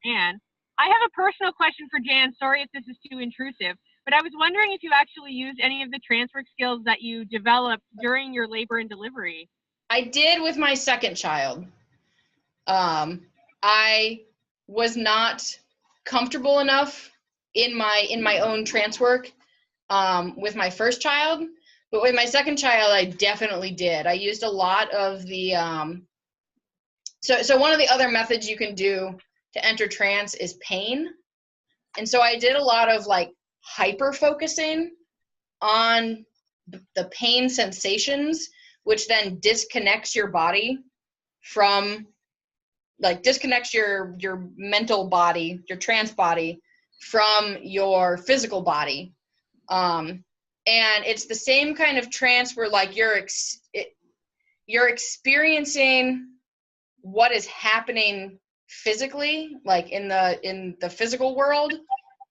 Jan, I have a personal question for Jan. Sorry if this is too intrusive, but I was wondering if you actually used any of the trance work skills that you developed during your labor and delivery. I did with my second child. I was not comfortable enough in my own trance work with my first child, but with my second child, I definitely did. I used a lot of the so one of the other methods you can do to enter trance is pain, and so I did a lot of like hyper focusing on the pain sensations, which then disconnects your body from, like, disconnects your mental body, your trance body, from your physical body. And it's the same kind of trance where, like, you're experiencing what is happening physically, like in the physical world,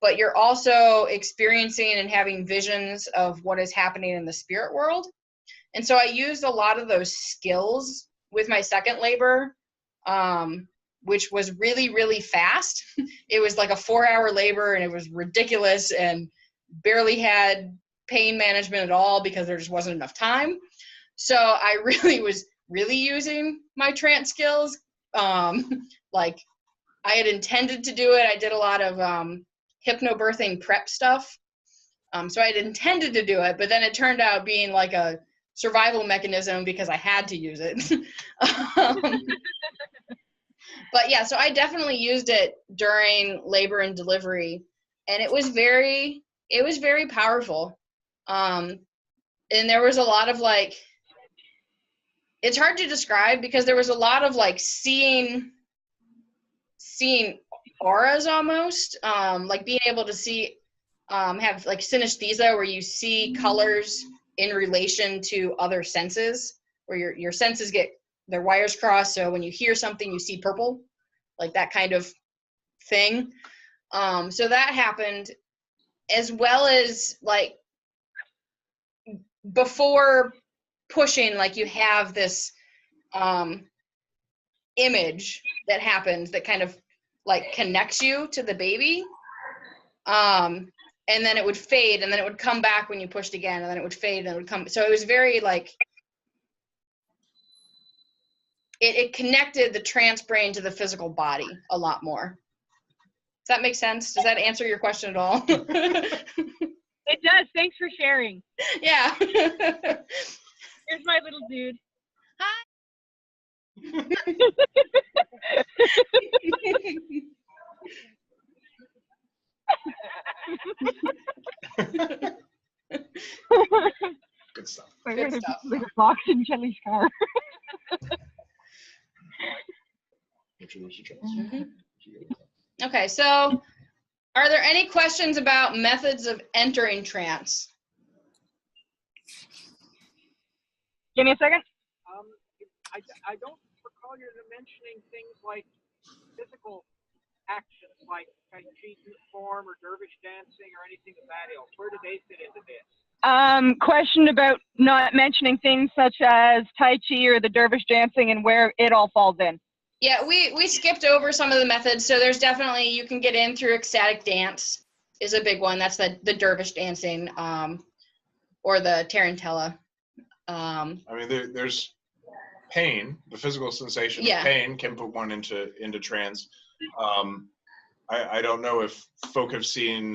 but you're also experiencing and having visions of what is happening in the spirit world. And so I used a lot of those skills with my second labor, which was really, really fast. It was like a 4-hour labor, and it was ridiculous, and barely had pain management at all because there just wasn't enough time. So I really was really using my trance skills. Like, I had intended to do it. I did a lot of hypnobirthing prep stuff. So I had intended to do it, but then it turned out being like a survival mechanism because I had to use it. But yeah, so I definitely used it during labor and delivery, and it was very powerful. And there was a lot of, like, it's hard to describe because there was a lot of like seeing auras almost, like being able to see, have like synesthesia, where you see colors in relation to other senses, where your senses get their wires crossed. So when you hear something, you see purple, like that kind of thing. So that happened, as well as, like, before pushing, like, you have this image that happens that kind of like connects you to the baby. And then it would fade, and then it would come back when you pushed again, and then it would fade, and it would come. So it was very, like, it connected the trance brain to the physical body a lot more. Does that make sense? Does that answer your question at all? It does. Thanks for sharing. Yeah. Here's my little dude. Hi. Good stuff. Good stuff. Like a box in Jelly's car. Introduce your trance. Mm-hmm. Okay, so are there any questions about methods of entering trance? Give me a second. I don't recall you mentioning things like physical actions, like Tai Chi form or dervish dancing or anything of that ilk. Where do they fit into this? Question about not mentioning things such as Tai Chi or the dervish dancing and where it all falls in. Yeah, we skipped over some of the methods. So there's definitely, you can get in through ecstatic dance is a big one. That's the dervish dancing, or the tarantella. I mean, there's pain, the physical sensation Yeah. of pain can put one into trance. I don't know if folk have seen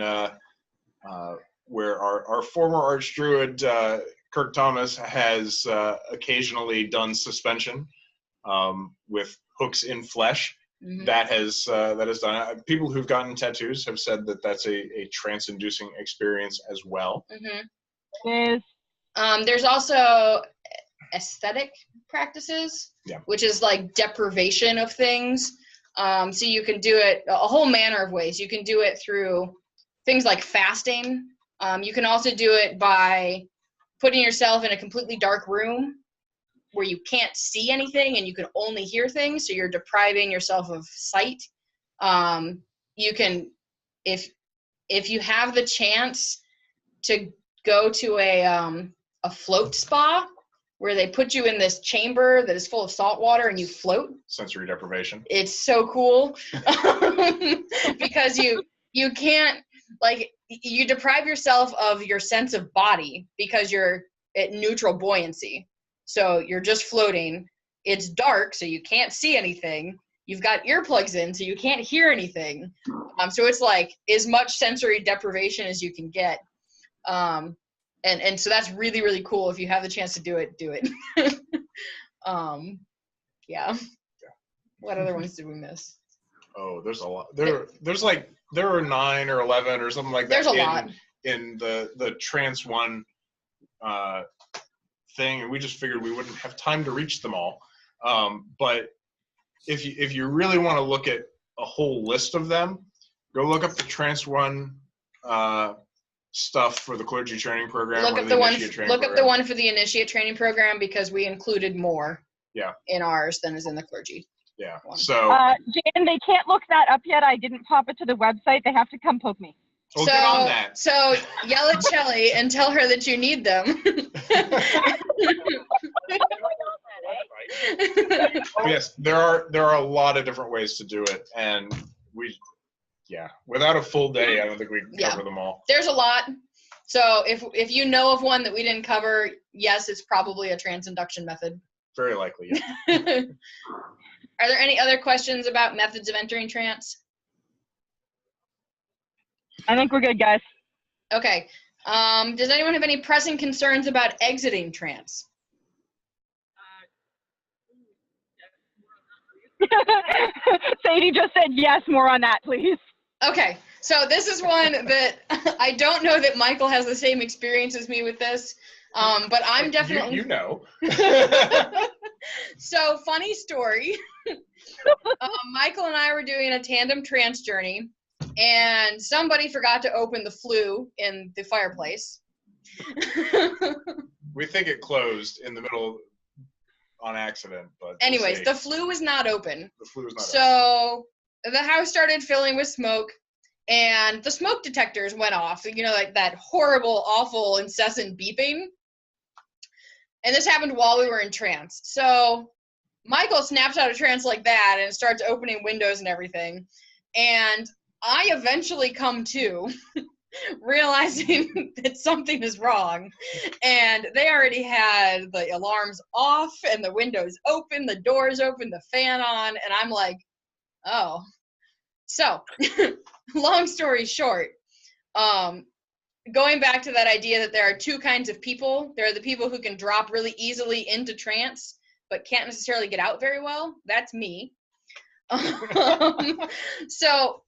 where our former archdruid Kirk Thomas has occasionally done suspension with hooks in flesh. Mm-hmm. That has done. People who've gotten tattoos have said that that's a trance-inducing experience as well. Mm-hmm. There's also aesthetic practices, yeah, which is like deprivation of things. So you can do it a whole manner of ways. You can do it through things like fasting. You can also do it by putting yourself in a completely dark room where you can't see anything and you can only hear things, so you're depriving yourself of sight. You can, if you have the chance to go to a float spa where they put you in this chamber that is full of salt water and you float. Sensory deprivation. It's so cool because you can't, like, you deprive yourself of your sense of body because you're at neutral buoyancy. So you're just floating. It's dark, so you can't see anything. You've got earplugs in, so you can't hear anything. So it's like as much sensory deprivation as you can get. And so that's really, really cool. If you have the chance to do it, do it. Yeah. What other ones did we miss? Oh, there's a lot. There were 9 or 11 or something like that. There's a lot in the Trance one thing, and we just figured we wouldn't have time to reach them all. But if you really want to look at a whole list of them, go look up the Trance one stuff for the clergy training program. Look up the one for the initiate training program because we included more. Yeah. In ours than is in the clergy. Yeah. One. So. Jan, they can't look that up yet. I didn't pop it to the website. They have to come poke me. Well, get on that. So yell at Shelly and tell her that you need them. Yes, there are a lot of different ways to do it, and without a full day, I don't think we can cover them all. There's a lot. So if you know of one that we didn't cover, yes, it's probably a trance induction method. Very likely, yeah. Are there any other questions about methods of entering trance? I think we're good, guys. Okay. Does anyone have any pressing concerns about exiting trance? Sadie just said yes, more on that, please. Okay, so this is one that I don't know that Michael has the same experience as me with this, but I'm definitely... You know. So, funny story. Michael and I were doing a tandem trance journey, and somebody forgot to open the flue in the fireplace. We think it closed in the middle on accident, but anyways, the flue was not open. The flue was not open. So the house started filling with smoke, and the smoke detectors went off. You know, like that horrible, awful, incessant beeping. And this happened while we were in trance. So Michael snaps out of trance like that and starts opening windows and everything. And I eventually come to, realizing that something is wrong. And they already had the alarms off and the windows open, the doors open, the fan on. And I'm like, oh. So, long story short, going back to that idea that there are two kinds of people. There are the people who can drop really easily into trance, but can't necessarily get out very well. That's me. So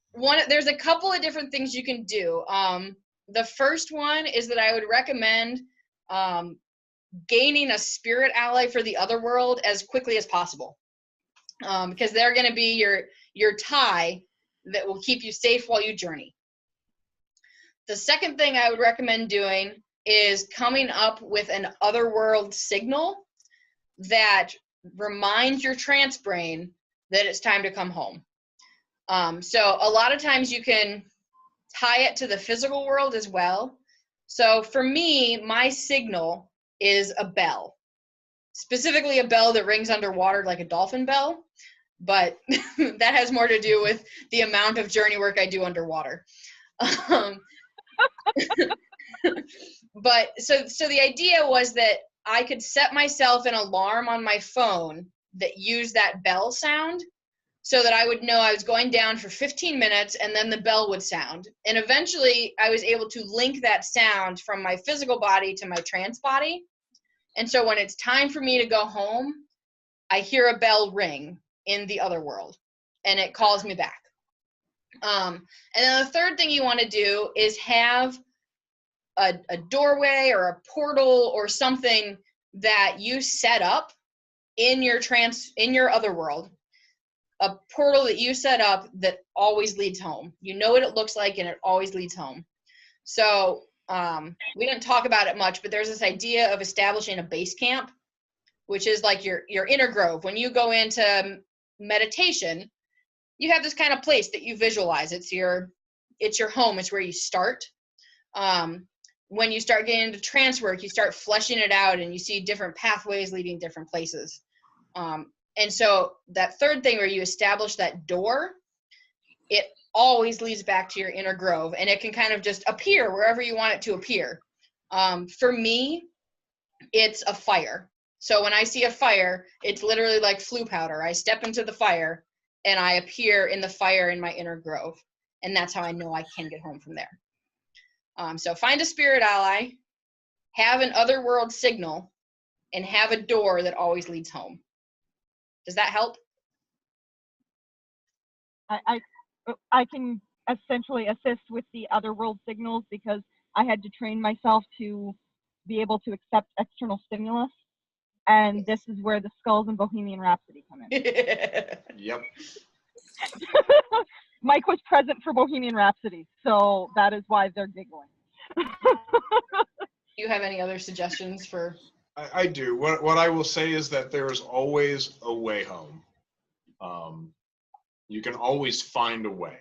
there's a couple of different things you can do. The first one is that I would recommend gaining a spirit ally for the Otherworld as quickly as possible, because they're going to be your tie that will keep you safe while you journey. The second thing I would recommend doing is coming up with an Otherworld signal that reminds your trance brain that it's time to come home. So a lot of times you can tie it to the physical world as well. So for me, my signal is a bell, specifically a bell that rings underwater like a dolphin bell, but that has more to do with the amount of journey work I do underwater. But so the idea was that I could set myself an alarm on my phone that used that bell sound so that I would know I was going down for 15 minutes and then the bell would sound. And eventually I was able to link that sound from my physical body to my trance body. And so when it's time for me to go home, I hear a bell ring in the Otherworld and it calls me back. And then the third thing you want to do is have a doorway or a portal or something that you set up in your Otherworld, a portal that you set up that always leads home. You know what it looks like and it always leads home. So we didn't talk about it much, but there's this idea of establishing a base camp, which is like your inner grove. When you go into meditation, you have this kind of place that you visualize. It's your home. It's where you start. when you start getting into trance work, you start fleshing it out and you see different pathways leading different places. And so that third thing where you establish that door, it always leads back to your inner grove, and it can kind of just appear wherever you want it to appear. For me, it's a fire. So when I see a fire, it's literally like flue powder. I step into the fire and I appear in the fire in my inner grove. And that's how I know I can get home from there. So find a spirit ally, have an otherworld signal, and have a door that always leads home. Does that help? I can essentially assist with the otherworld signals because I had to train myself to be able to accept external stimulus. And this is where the skulls and Bohemian Rhapsody come in. Yep. Mike was present for Bohemian Rhapsody, so that is why they're giggling. Do you have any other suggestions for? I do. What I will say is that there is always a way home. You can always find a way.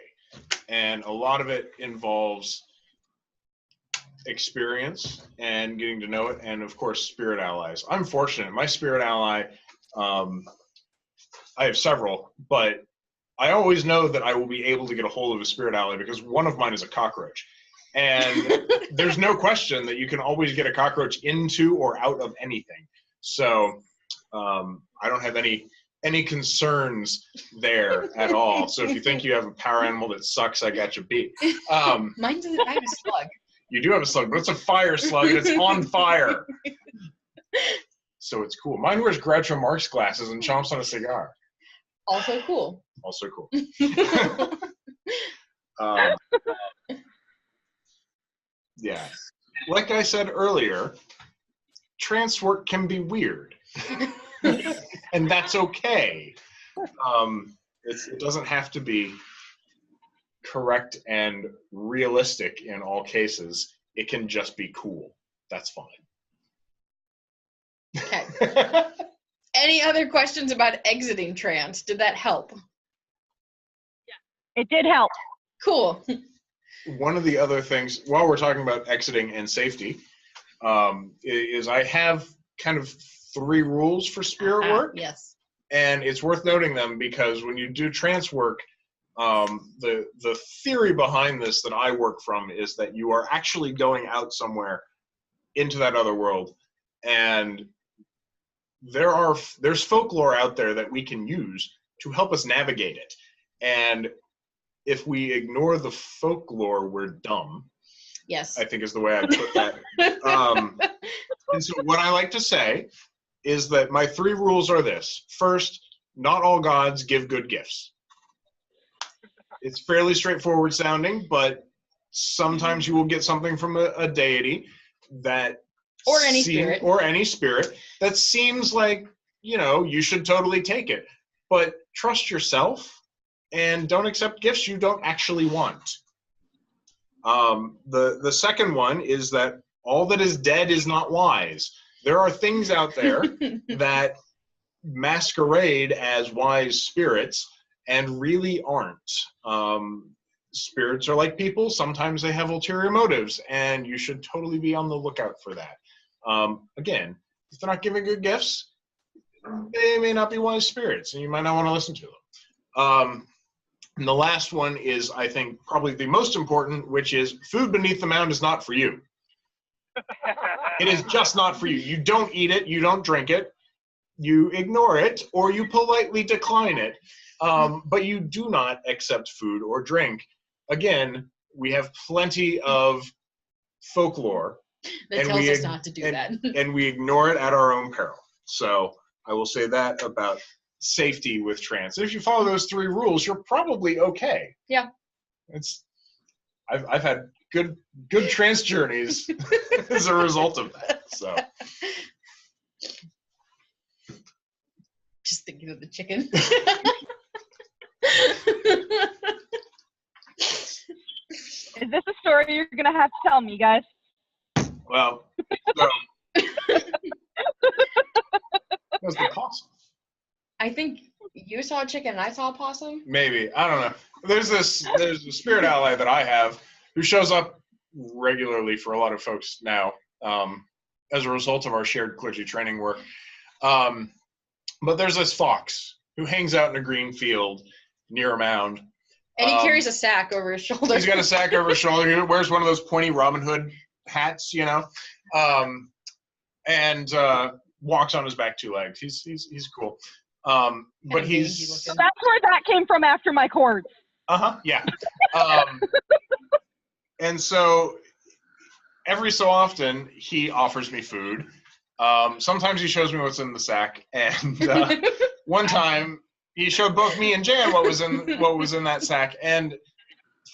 And a lot of it involves experience and getting to know it, and of course spirit allies. I'm fortunate. My spirit ally, I have several, but I always know that I will be able to get a hold of a spirit ally because one of mine is a cockroach. And there's no question that you can always get a cockroach into or out of anything. So I don't have any concerns there at all. So if you think you have a power animal that sucks, I got you beat. Mine doesn't have a slug. You do have a slug, but it's a fire slug and it's on fire. So it's cool. Mine wears Groucho Marx glasses and chomps on a cigar. Also cool. Also cool. Yeah. Like I said earlier, trance work can be weird. And that's okay. It doesn't have to be correct and realistic in all cases. It can just be cool. That's fine. Okay. Any other questions about exiting trance? Did that help? It did help. Cool. One of the other things, while we're talking about exiting and safety, is I have kind of 3 rules for spirit work. Yes. And it's worth noting them because when you do trance work, the theory behind this that I work from is that you are actually going out somewhere into that other world, and there's folklore out there that we can use to help us navigate it. And if we ignore the folklore, we're dumb. Yes. I think is the way I put that. And so what I like to say is that my 3 rules are this. First, not all gods give good gifts. It's fairly straightforward sounding, but sometimes you will get something from a deity that or any spirit that seems like, you should totally take it. But trust yourself and don't accept gifts you don't actually want. The second one is that all that is dead is not wise. There are things out there that masquerade as wise spirits and really aren't. Spirits are like people. Sometimes they have ulterior motives, and you should totally be on the lookout for that. Again, if they're not giving good gifts, they may not be wise spirits, and you might not want to listen to them. And the last one is, I think, probably the most important, which is food beneath the mound is not for you. It is just not for you. You don't eat it. You don't drink it. You ignore it, or you politely decline it. But you do not accept food or drink. Again, we have plenty of folklore. That tells us not to do that. And we ignore it at our own peril. So I will say that about safety with trance. If you follow those 3 rules, you're probably okay. Yeah. I've had good trance journeys as a result of that. So just thinking of the chicken. Is this a story you're gonna have to tell me, guys? Well, so that was the possum. I think you saw a chicken and I saw a possum. Maybe, I don't know. There's a spirit ally that I have who shows up regularly for a lot of folks now, as a result of our shared clergy training work. But there's this fox who hangs out in a green field near a mound. And he carries a sack over his shoulder. He's got a sack over his shoulder. He wears one of those pointy Robin Hood hats, you know, and walks on his back 2 legs. He's cool. But he's... So that's where that came from after my chords. Yeah. And so every so often he offers me food. Sometimes he shows me what's in the sack. And one time he showed both me and Jan what was in that sack. And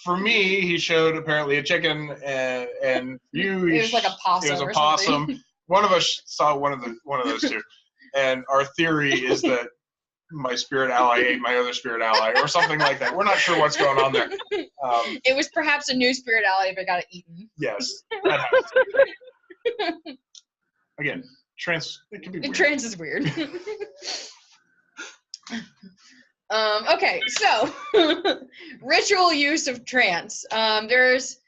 for me, he showed apparently a chicken, and you. It was like a possum. It was a or possum. Something. One of us saw one of those two. And our theory is that my spirit ally ate my other spirit ally, or something like that. We're not sure what's going on there. It was perhaps a new spirit ally if it got eaten. Yes, that happens. Again, trance. It can be weird. Trance is weird. Okay, so ritual use of trance. There's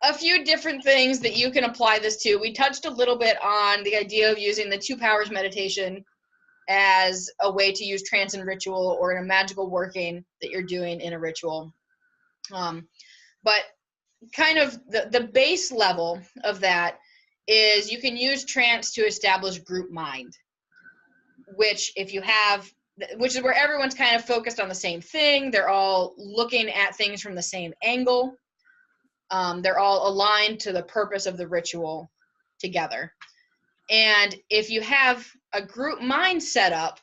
a few different things that you can apply this to. We touched a little bit on the idea of using the 2 powers meditation as a way to use trance in ritual or in a magical working that you're doing in a ritual. But kind of the base level of that is you can use trance to establish group mind, which is where everyone's kind of focused on the same thing. They're all looking at things from the same angle. They're all aligned to the purpose of the ritual together. And if you have a group mind set up,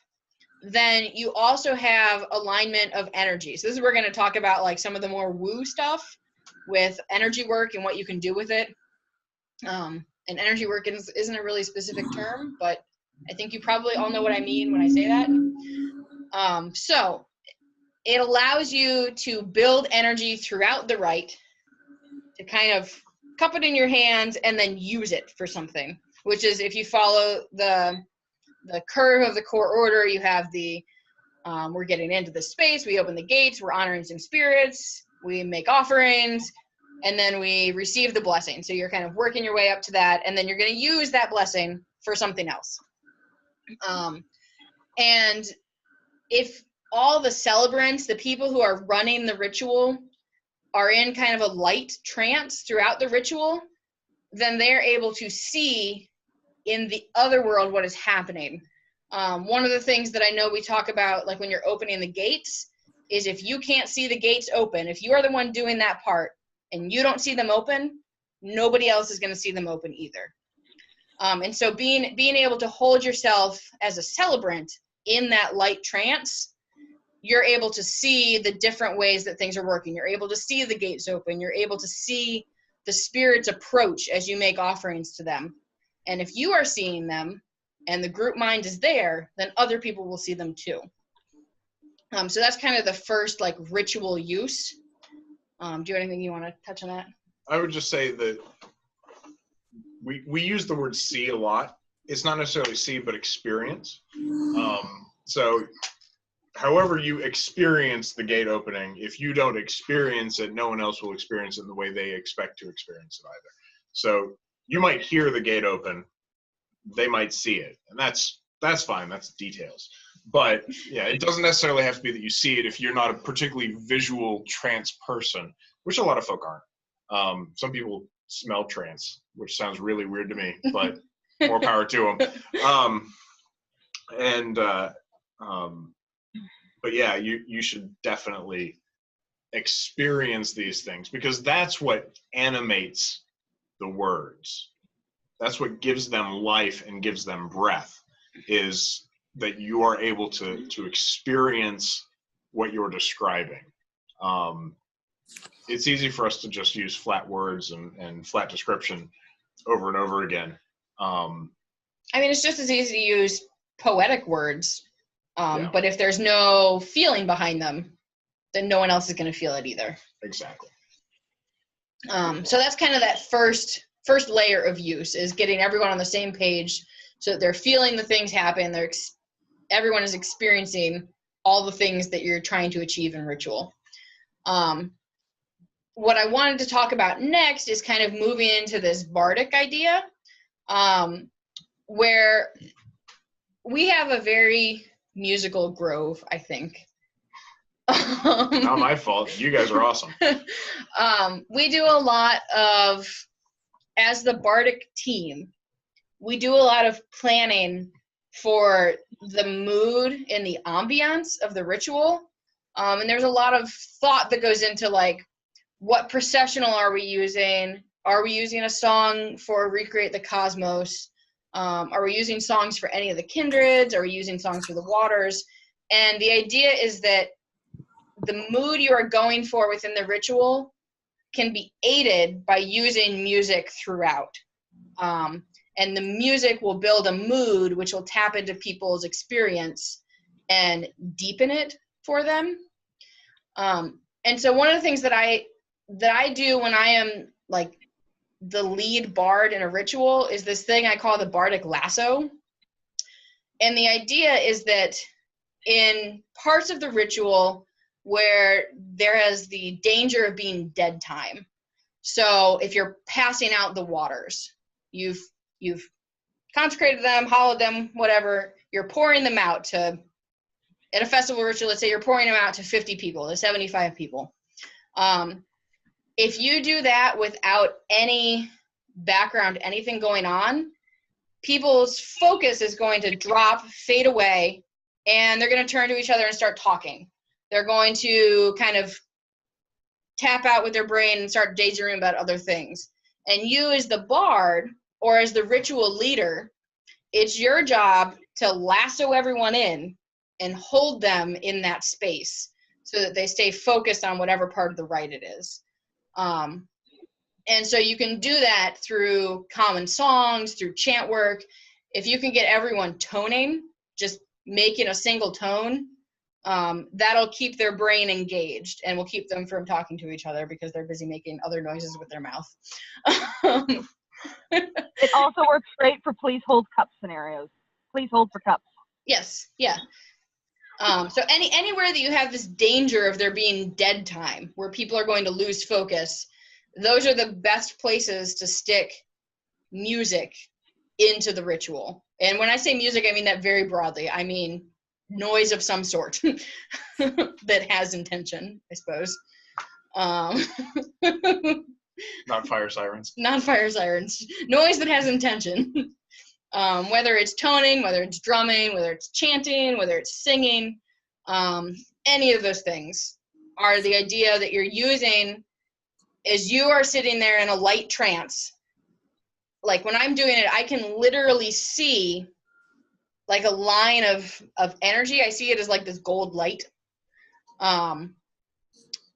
then you also have alignment of energy. So this is where we're going to talk about like some of the more woo stuff with energy work and what you can do with it. And energy work isn't a really specific term, but I think you probably all know what I mean when I say that. So it allows you to build energy throughout the rite, to kind of cup it in your hands and then use it for something, which is if you follow the curve of the core order, you have the, we're getting into the space, we open the gates, we're honoring some spirits, we make offerings, and then we receive the blessing. So you're kind of working your way up to that, and then you're going to use that blessing for something else. And if all the celebrants, the people who are running the ritual, are in kind of a light trance throughout the ritual, then they're able to see in the other world what is happening. One of the things that I know we talk about, like when you're opening the gates, is if you can't see the gates open, if you are the one doing that part and you don't see them open, nobody else is going to see them open either. And so being able to hold yourself as a celebrant in that light trance, you're able to see the different ways that things are working. You're able to see the gates open. You're able to see the spirits approach as you make offerings to them. And if you are seeing them and the group mind is there, then other people will see them too. So that's kind of the first like ritual use. Do you have anything you want to touch on that? I would just say that we use the word see a lot. It's not necessarily see, but experience. So however you experience the gate opening, if you don't experience it, no one else will experience it in the way they expect to experience it either. So you might hear the gate open, they might see it, and that's fine, that's details. But yeah, it doesn't necessarily have to be that you see it if you're not a particularly visual trance person, which a lot of folk aren't. Some people smell trance, which sounds really weird to me, but more power to them. But yeah, you should definitely experience these things, because that's what animates the words. That's what gives them life and gives them breath, is that you are able to experience what you're describing. It's easy for us to just use flat words and flat description over and over again. I mean, it's just as easy to use poetic words, Yeah. but if there's no feeling behind them, then no one else is going to feel it either. Exactly. So that's kind of that first layer of use, is getting everyone on the same page so that they're feeling the things happen. Everyone is experiencing all the things that you're trying to achieve in ritual. what I wanted to talk about next is kind of moving into this bardic idea, where we have a very musical grove, I think. Not my fault. You guys are awesome. We do a lot of, as the bardic team, we do a lot of planning for the mood and the ambiance of the ritual. And there's a lot of thought that goes into, like, what processional are we using? Are we using a song for Recreate the Cosmos? Are we using songs for any of the kindreds? Are we using songs for the waters? And the idea is that the mood you are going for within the ritual can be aided by using music throughout. And the music will build a mood which will tap into people's experience and deepen it for them. And so one of the things that I do when I am, like, the lead bard in a ritual is this thing I call the Bartok Lasso. And the idea is that in parts of the ritual where there is the danger of being dead time, so if you're passing out the waters, you've consecrated them, hollowed them, whatever, you're pouring them out to, at a festival ritual, let's say you're pouring them out to 50 people, to 75 people. If you do that without any background, anything going on, people's focus is going to drop, fade away, and they're going to turn to each other and start talking. They're going to kind of tap out with their brain and start daydreaming about other things. And you, as the bard or as the ritual leader, it's your job to lasso everyone in and hold them in that space so that they stay focused on whatever part of the rite it is. And so you can do that through common songs, through chant work. If you can get everyone toning, just making a single tone, that'll keep their brain engaged and will keep them from talking to each other because they're busy making other noises with their mouth. It also works great for please hold cup scenarios. Please hold for cups. Yes, yeah. So anywhere that you have this danger of there being dead time, where people are going to lose focus, those are the best places to stick music into the ritual. And when I say music, I mean that very broadly. I mean noise of some sort that has intention, I suppose. Not fire sirens. Not fire sirens. Noise that has intention. Whether it's toning, whether it's drumming, whether it's chanting, whether it's singing, any of those things are the idea that you're using as you are sitting there in a light trance. Like when I'm doing it, I can literally see like a line of energy. I see it as like this gold light.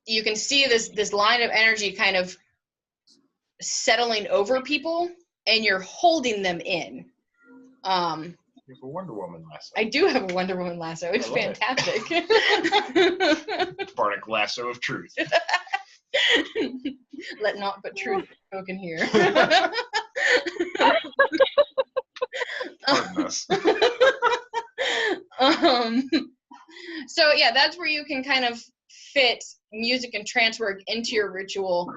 You can see this line of energy kind of settling over people, and you're holding them in. You have a Wonder Woman lasso. I do have a Wonder Woman lasso. It's fantastic. Bartok Lasso of truth. Let not but truth be spoken here. Pardon us. So yeah, that's where you can kind of fit music and trance work into your ritual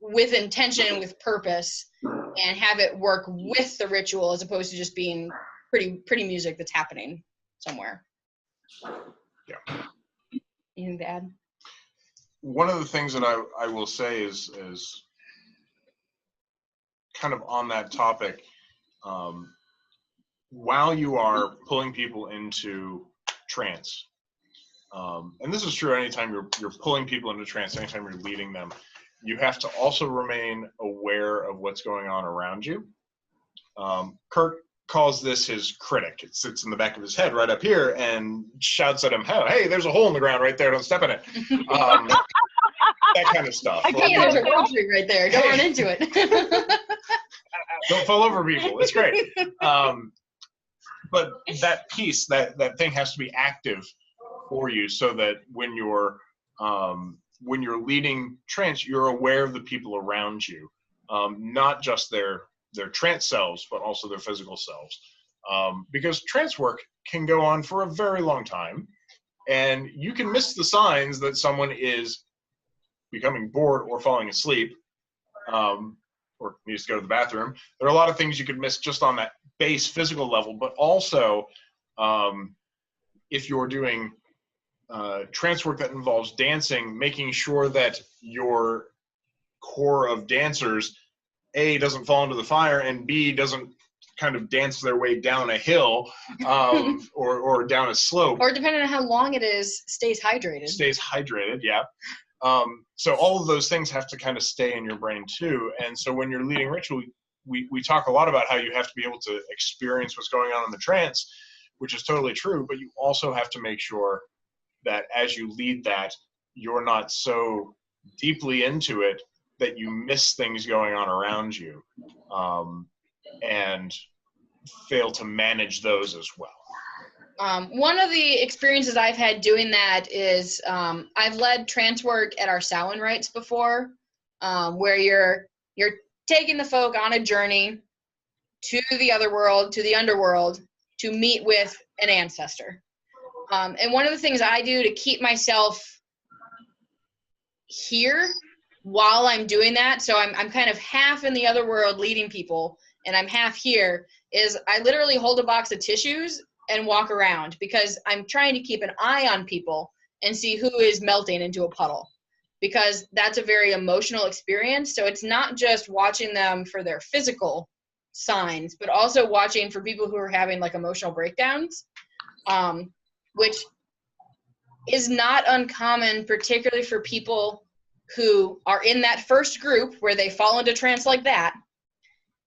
with intention, with purpose, and have it work with the ritual as opposed to just being pretty music that's happening somewhere. Yeah. Anything to add? One of the things that I will say is kind of on that topic, while you are pulling people into trance, and this is true anytime you're pulling people into trance, anytime you're leading them, you have to also remain aware of what's going on around you. Kirk calls this his critic. It sits in the back of his head right up here and shouts at him, hey, there's a hole in the ground right there, don't step in it. That kind of stuff. Hey, there's a road tree right there, don't run into it. Don't fall over people, it's great. But that piece, that thing has to be active for you so that when you're leading trance, you're aware of the people around you, not just their trance selves, but also their physical selves. Because trance work can go on for a very long time, and you can miss the signs that someone is becoming bored or falling asleep, or needs to go to the bathroom. There are a lot of things you could miss just on that base physical level, but also if you're doing trance work that involves dancing, making sure that your core of dancers, A, doesn't fall into the fire, and B, doesn't kind of dance their way down a hill or down a slope. Or depending on how long it is, stays hydrated. Stays hydrated, yeah. So all of those things have to kind of stay in your brain too. And so when you're leading ritual, we talk a lot about how you have to be able to experience what's going on in the trance, which is totally true, but you also have to make sure that as you lead that, you're not so deeply into it that you miss things going on around you, and fail to manage those as well. One of the experiences I've had doing that is I've led trance work at our Samhain rites before, where you're taking the folk on a journey to the other world, to the underworld, to meet with an ancestor. And one of the things I do to keep myself here while I'm doing that, so I'm kind of half in the other world leading people, and I'm half here, is I literally hold a box of tissues and walk around, because I'm trying to keep an eye on people and see who is melting into a puddle, because that's a very emotional experience. So it's not just watching them for their physical signs, but also watching for people who are having like emotional breakdowns, which is not uncommon, particularly for people who are in that first group where they fall into trance like that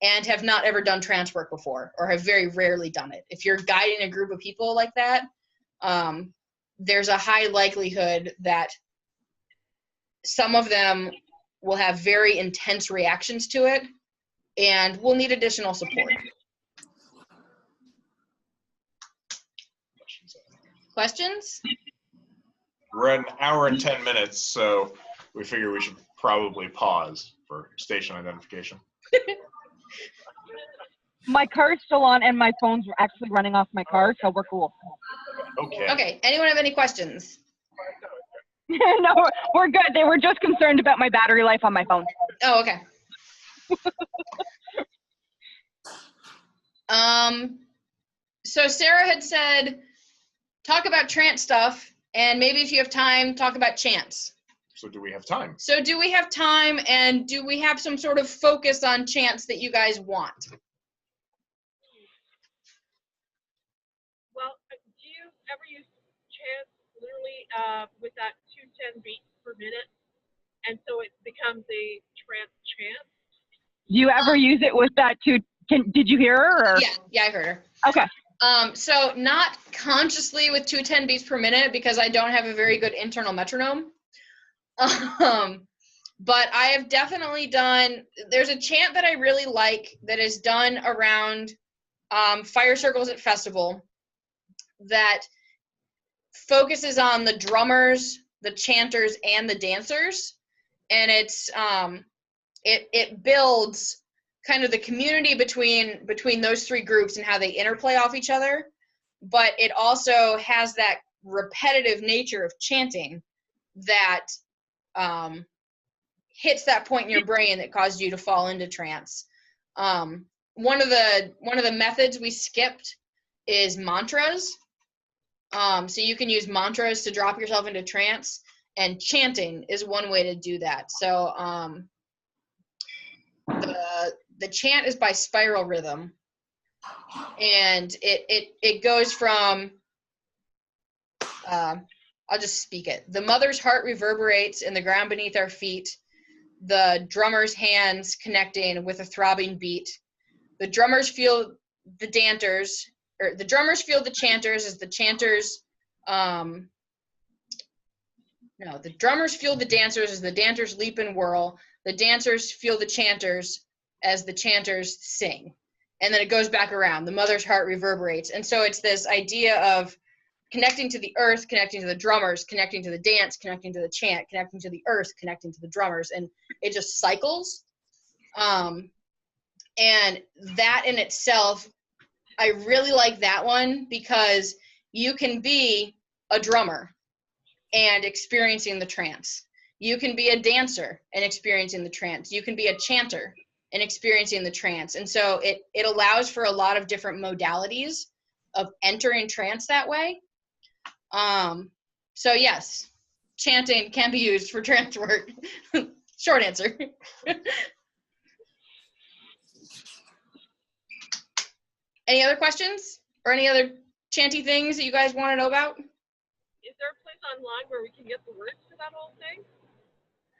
and have not ever done trance work before, or have very rarely done it. If you're guiding a group of people like that, there's a high likelihood that some of them will have very intense reactions to it and will need additional support. Questions? We're at 1 hour and 10 minutes, so we figure we should probably pause for station identification. My car's still on, and my phone's actually running off my car, so we're cool. Okay. Okay, anyone have any questions? No, we're good. They were just concerned about my battery life on my phone. Oh, okay. So Sarah had said, talk about trance stuff, and maybe if you have time, talk about chants. So do we have time? So do we have time, and do we have some sort of focus on chants that you guys want? Well, do you ever use chants literally with that 210 beats per minute, and so it becomes a trance chant? Do you ever use it with that too? Did you hear her? Or? Yeah, I heard her. Okay. So not consciously with 210 beats per minute, because I don't have a very good internal metronome. But I have definitely done, there's a chant that I really like that is done around fire circles at festival that focuses on the drummers, the chanters, and the dancers. And it's it builds kind of the community between those three groups and how they interplay off each other. But it also has that repetitive nature of chanting that hits that point in your brain that caused you to fall into trance. One of the methods we skipped is mantras. So you can use mantras to drop yourself into trance, and chanting is one way to do that. So the chant is by spiral rhythm, and it goes from I'll just speak it. The mother's heart reverberates in the ground beneath our feet. The drummer's hands connecting with a throbbing beat. The drummers feel the dancers, or the drummers feel the chanters as the chanters. The drummers feel the dancers as the dancers leap and whirl. The dancers feel the chanters as the chanters sing. And then it goes back around. The mother's heart reverberates. And so it's this idea of connecting to the earth, connecting to the drummers, connecting to the dance, connecting to the chant, connecting to the earth, connecting to the drummers. And it just cycles. And that in itself, I really like that one, because you can be a drummer and experiencing the trance. You can be a dancer and experiencing the trance. You can be a chanter and experiencing the trance. And so it allows for a lot of different modalities of entering trance that way. So yes, chanting can be used for trance work. Short answer. Any other questions or any other chanty things that you guys want to know about? Is there a place online where we can get the words to that whole thing?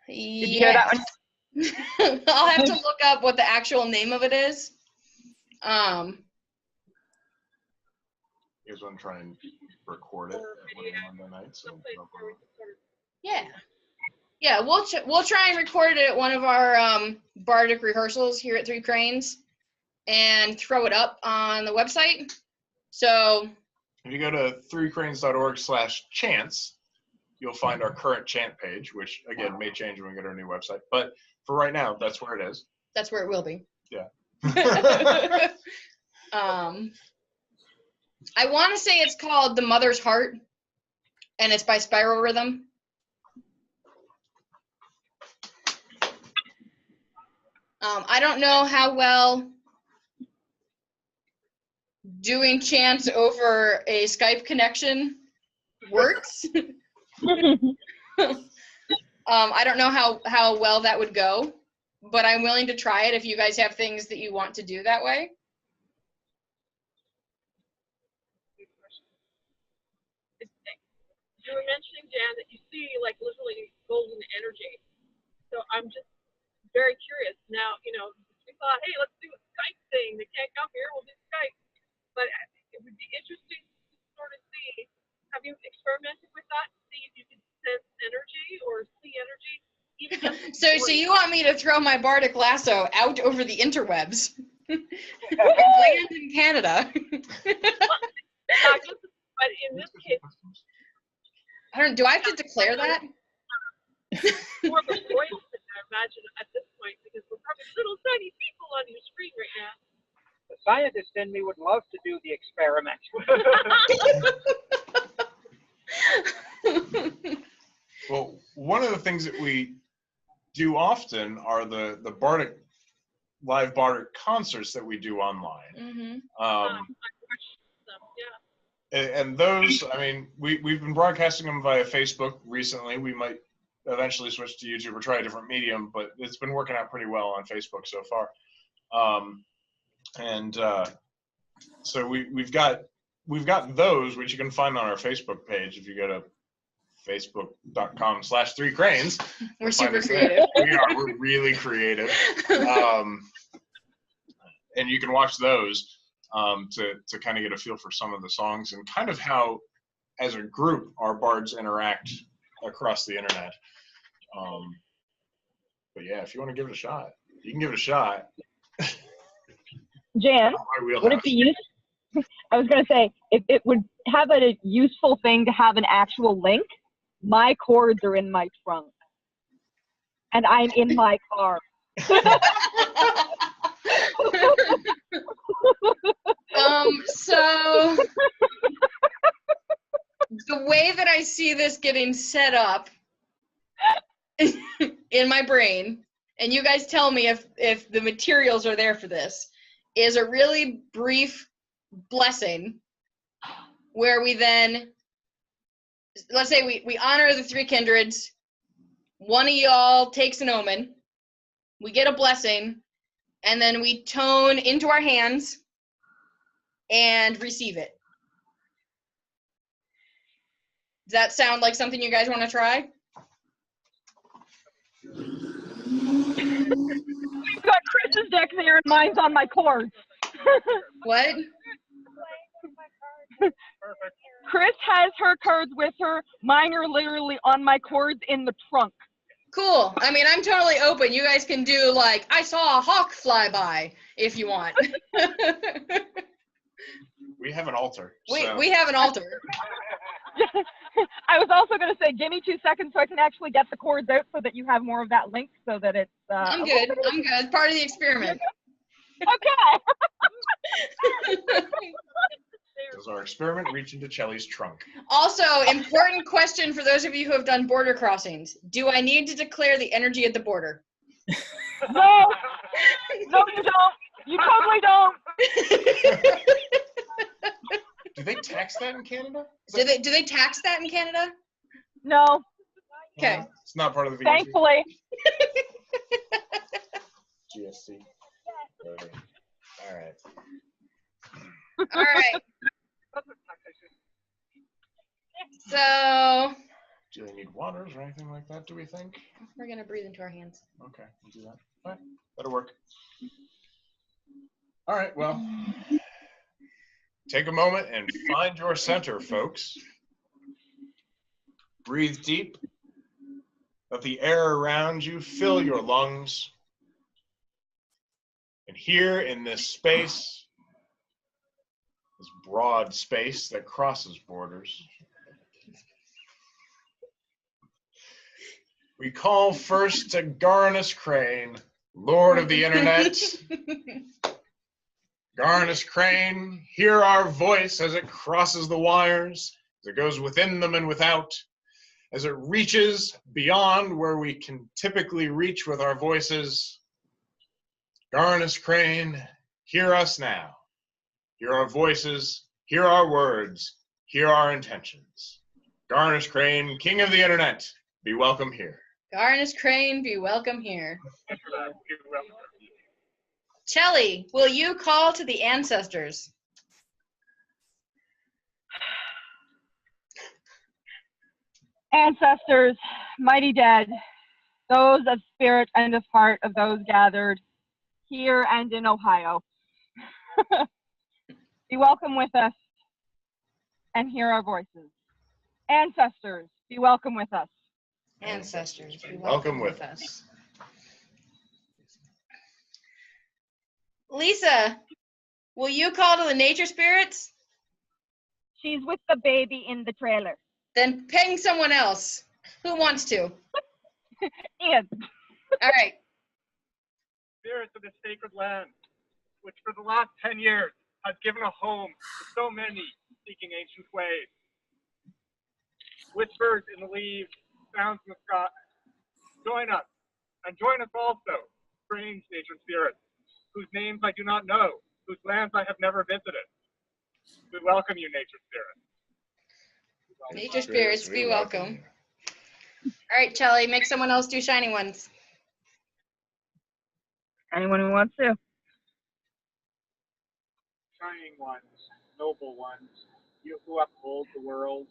Did you hear that one? I'll have to look up what the actual name of it is. You guys want to try and record it at one of the Monday nights? Yeah, we'll try and record it at one of our bardic rehearsals here at Three Cranes and throw it up on the website. So if you go to threecranes.org/chants, you'll find our current chant page, which again may change when we go to our new website. But for right now, that's where it is. That's where it will be. Yeah. I want to say it's called The Mother's Heart, and it's by Spiral Rhythm. I don't know how well doing chants over a Skype connection works. I don't know how well that would go, but I'm willing to try it if you guys have things that you want to do that way. You were mentioning, Jan, that you see like literally golden energy. So I'm just very curious now. We thought, hey, let's do a Skype thing. They can't come here, we'll do Skype. But it would be interesting to sort of see. Have you experimented with that? See if you can sense energy or see energy. So you want me to throw my Bartok Lasso out over the interwebs? Land in Canada. But in this case, do I have to declare that? More of a voice, I imagine, at this point, because we're probably little tiny people on your screen right now. The scientist in me would love to do the experiment. Well, one of the things that we do often are the Bartok live Bartok concerts that we do online. Mm-hmm. And those, I mean, we've been broadcasting them via Facebook recently. We might eventually switch to YouTube or try a different medium, but it's been working out pretty well on Facebook so far. So we've got those, which you can find on our Facebook page if you go to facebook.com/3cranes. We're super creative. We're really creative. And you can watch those to kind of get a feel for some of the songs and kind of how, as a group, our bards interact across the internet. But yeah, if you want to give it a shot, you can give it a shot. Jan, would it be useful? I was going to say, if it would have a useful thing to have an actual link, my cords are in my trunk. And I'm in my car. So the way that I see this getting set up in my brain, and you guys tell me if the materials are there for this, is a really brief blessing where we then, let's say we honor the three kindreds. One of y'all takes an omen. We get a blessing, and then we tone into our hands and receive it. Does that sound like something you guys want to try? You've got Chris's deck there and mine's on my cords. What? Chris has her cards with her. Mine are literally on my cords in the trunk. Cool. I mean, I'm totally open. You guys can do like, I saw a hawk fly by if you want. We have an altar. We have an altar. I was also going to say, give me 2 seconds so I can actually get the cords out so that you have more of that link so that it's... I'm good. I'm good. Part of the experiment. Okay. Does our experiment reach into Chelly's trunk? Also, important question for those of you who have done border crossings. Do I need to declare the energy at the border? No, no, you don't. You totally don't. Do they tax that in Canada? Do they tax that in Canada? No, Okay. No, it's not part of the VAT. thankfully. GST. Okay. All right. All right. So Do they need waters or anything like that, do we think? we're gonna breathe into our hands. Okay, we'll do that. All right, that'll work. All right, well, take a moment and find your center, folks. Breathe deep. Let the air around you fill your lungs. And here in this space, this broad space that crosses borders, we call first to Garnus Crane, Lord of the Internet. Garnus Crane, hear our voice as it crosses the wires, as it goes within them and without, as it reaches beyond where we can typically reach with our voices. Garnus Crane, hear us now. Hear our voices, hear our words, hear our intentions. Garnus Crane, King of the Internet, be welcome here. Garnus Crane, be welcome here. Chelly, will you call to the ancestors? Ancestors, mighty dead, those of spirit and of heart of those gathered here and in Ohio. Be welcome with us and hear our voices. Ancestors, be welcome with us. Ancestors, be welcome with us. Lisa, will you call to the nature spirits? She's with the baby in the trailer. Then ping someone else. Who wants to? Ian. All right. Spirits of the sacred land, which for the last 10 years has given a home to so many seeking ancient ways. Whispers in the leaves, sounds in the sky. Join us, and join us also, strange nature spirits, whose names I do not know, whose lands I have never visited. We welcome you, nature spirits. Nature spirits, be welcome. All right, Chelly, make someone else do shiny ones. Anyone who wants to. Shining ones, noble ones, you who uphold the world,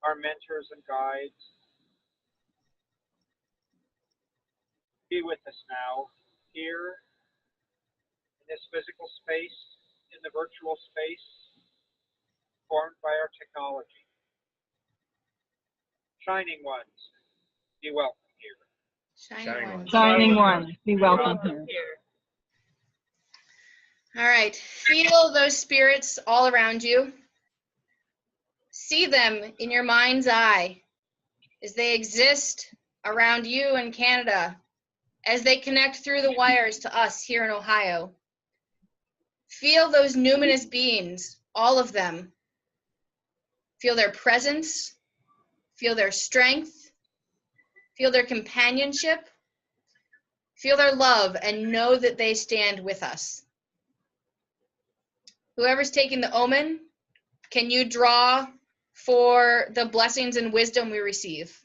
our mentors and guides. Be with us now, here, in this physical space, in the virtual space, formed by our technology. Shining ones, be welcome here. Shining ones. Shining ones, be welcome here. All right, feel those spirits all around you. See them in your mind's eye as they exist around you in Canada, as they connect through the wires to us here in Ohio. Feel those numinous beings, all of them. Feel their presence, feel their strength, feel their companionship, feel their love, and know that they stand with us. Whoever's taking the omen, can you draw for the blessings and wisdom we receive?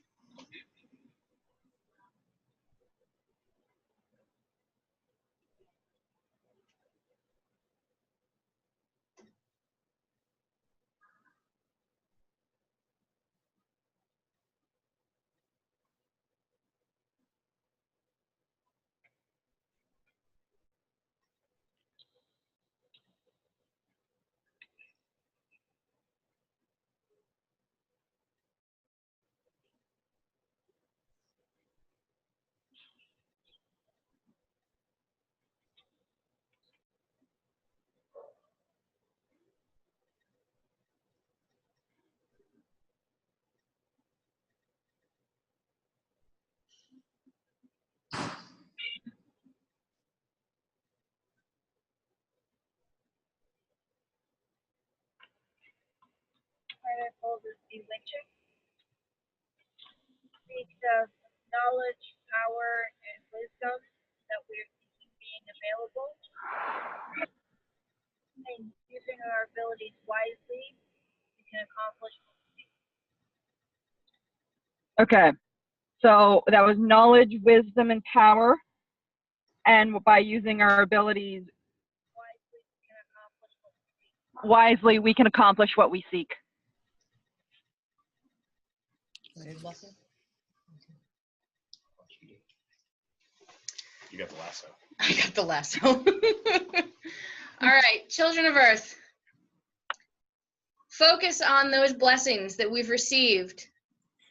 elders bewitching, speaks of knowledge, power, and wisdom that we're seeking being available, and using our abilities wisely, we can accomplish. Okay, so that was knowledge, wisdom, and power, and by using our abilities wisely, we can accomplish what we seek. You got the lasso. I got the lasso. All right, children of Earth. Focus on those blessings that we've received.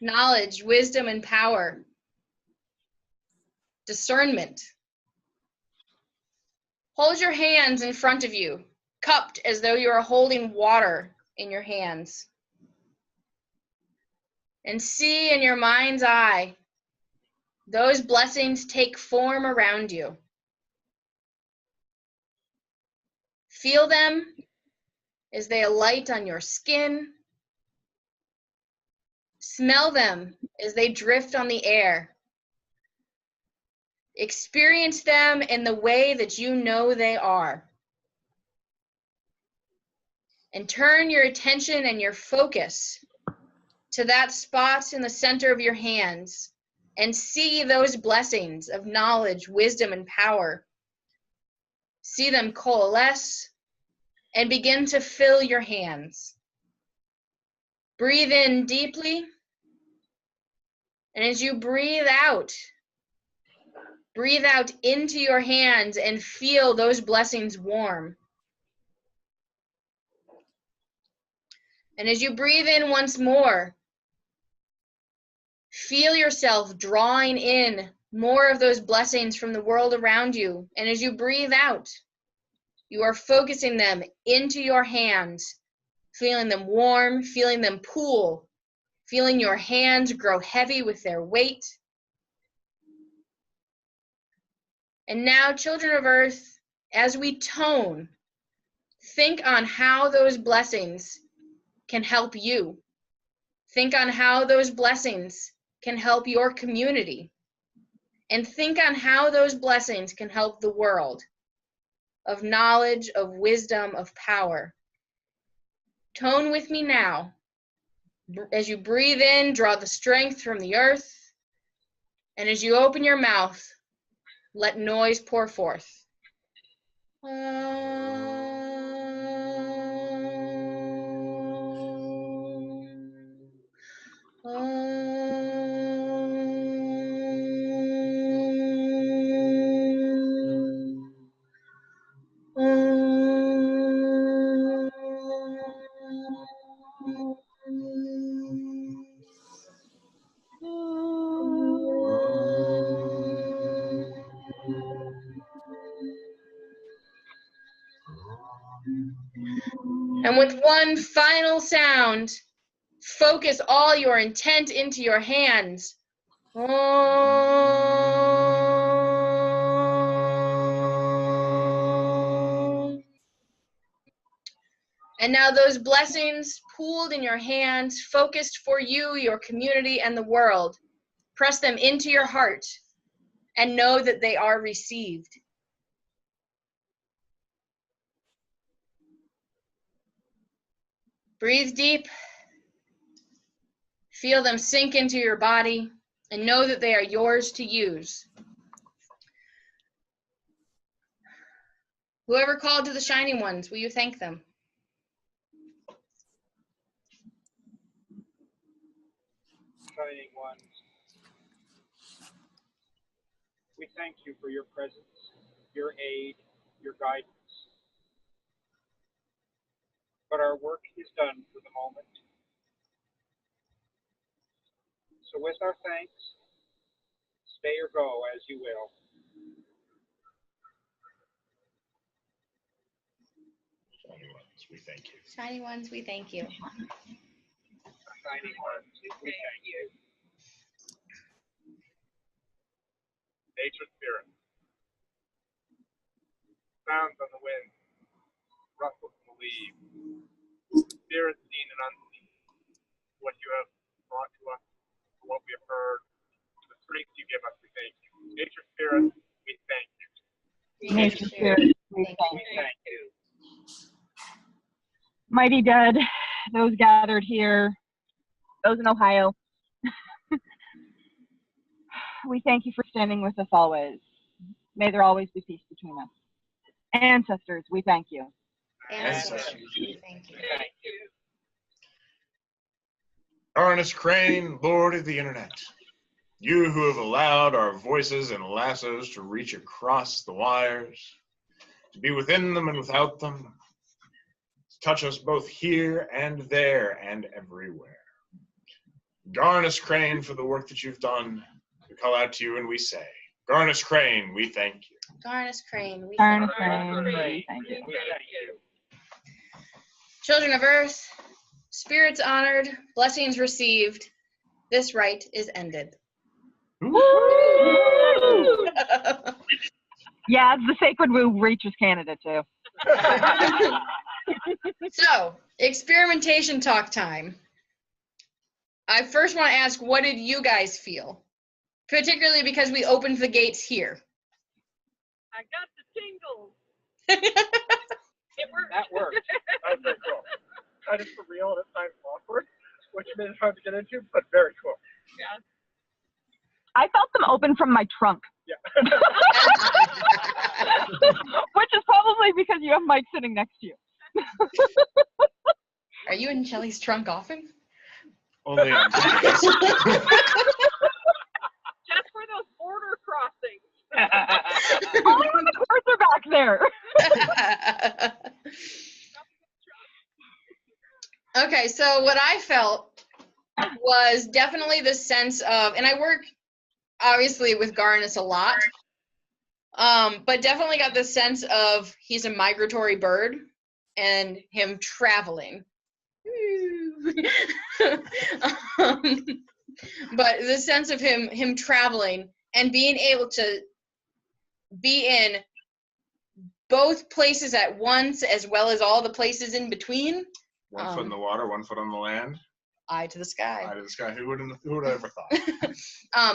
Knowledge, wisdom, and power. Discernment. Hold your hands in front of you, cupped as though you are holding water in your hands. And see in your mind's eye those blessings take form around you. Feel them as they alight on your skin. Smell them as they drift on the air. Experience them in the way that you know they are. And turn your attention and your focus to that spot in the center of your hands and see those blessings of knowledge, wisdom, and power. See them coalesce and begin to fill your hands. Breathe in deeply, and as you breathe out into your hands and feel those blessings warm. And as you breathe in once more, feel yourself drawing in more of those blessings from the world around you. And as you breathe out, you are focusing them into your hands, feeling them warm, feeling them pool, feeling your hands grow heavy with their weight. And now, children of Earth, as we tone, think on how those blessings can help you. Think on how those blessings can help your community. And think on how those blessings can help the world of knowledge, of wisdom, of power. Tone with me now. As you breathe in, draw the strength from the earth. And as you open your mouth, let noise pour forth. And with one final sound, focus all your intent into your hands. And now those blessings pooled in your hands, focused for you, your community, and the world. Press them into your heart and know that they are received. Breathe deep. Feel them sink into your body and know that they are yours to use. Whoever called to the shining ones, will you thank them? Shining ones, we thank you for your presence, your aid, your guidance. But our work is done for the moment. So with our thanks, stay or go as you will. Shining ones, we thank you. Shining ones, we thank you. Shining ones, we thank you. Nature spirit, sounds on the wind, rustles in the leaves, spirits seen and unseen, Spirit, we thank you. Thank you. Mighty dead, those gathered here, those in Ohio, we thank you for standing with us always. May there always be peace between us. Ancestors, we thank you. Ancestors, we thank you. Thank you. Ernest Crane, Lord of the Internet, you who have allowed our voices and lassos to reach across the wires, to be within them and without them, to touch us both here and there and everywhere. Garnus Crane, for the work that you've done, we call out to you and we say, Garnus Crane, we thank you. Garnus Crane, we Garnus thank you. Crane, we thank you. Thank you. Children of Earth, spirits honored, blessings received, this rite is ended. Yeah, the Sacred Woo reaches Canada too. So, experimentation talk time. I first want to ask, what did you guys feel? Particularly because we opened the gates here. I got the tingles. It worked. That worked. That was very cool. Kind of surreal and at times awkward, which made it hard to get into, but very cool. Yeah. I felt them open from my trunk. Yeah. Which is probably because you have Mike sitting next to you. Are you in Shelly's trunk often? Only on Sundays. Just for those border crossings. Only when the courts are back there. Okay, so what I felt was definitely the sense of, and I work obviously with Garnus a lot, but definitely got the sense of he's a migratory bird and him traveling. But the sense of him traveling and being able to be in both places at once as well as all the places in between. One foot in the water, 1 foot on the land. Eye to the sky. Eye to the sky. Who would have ever thought?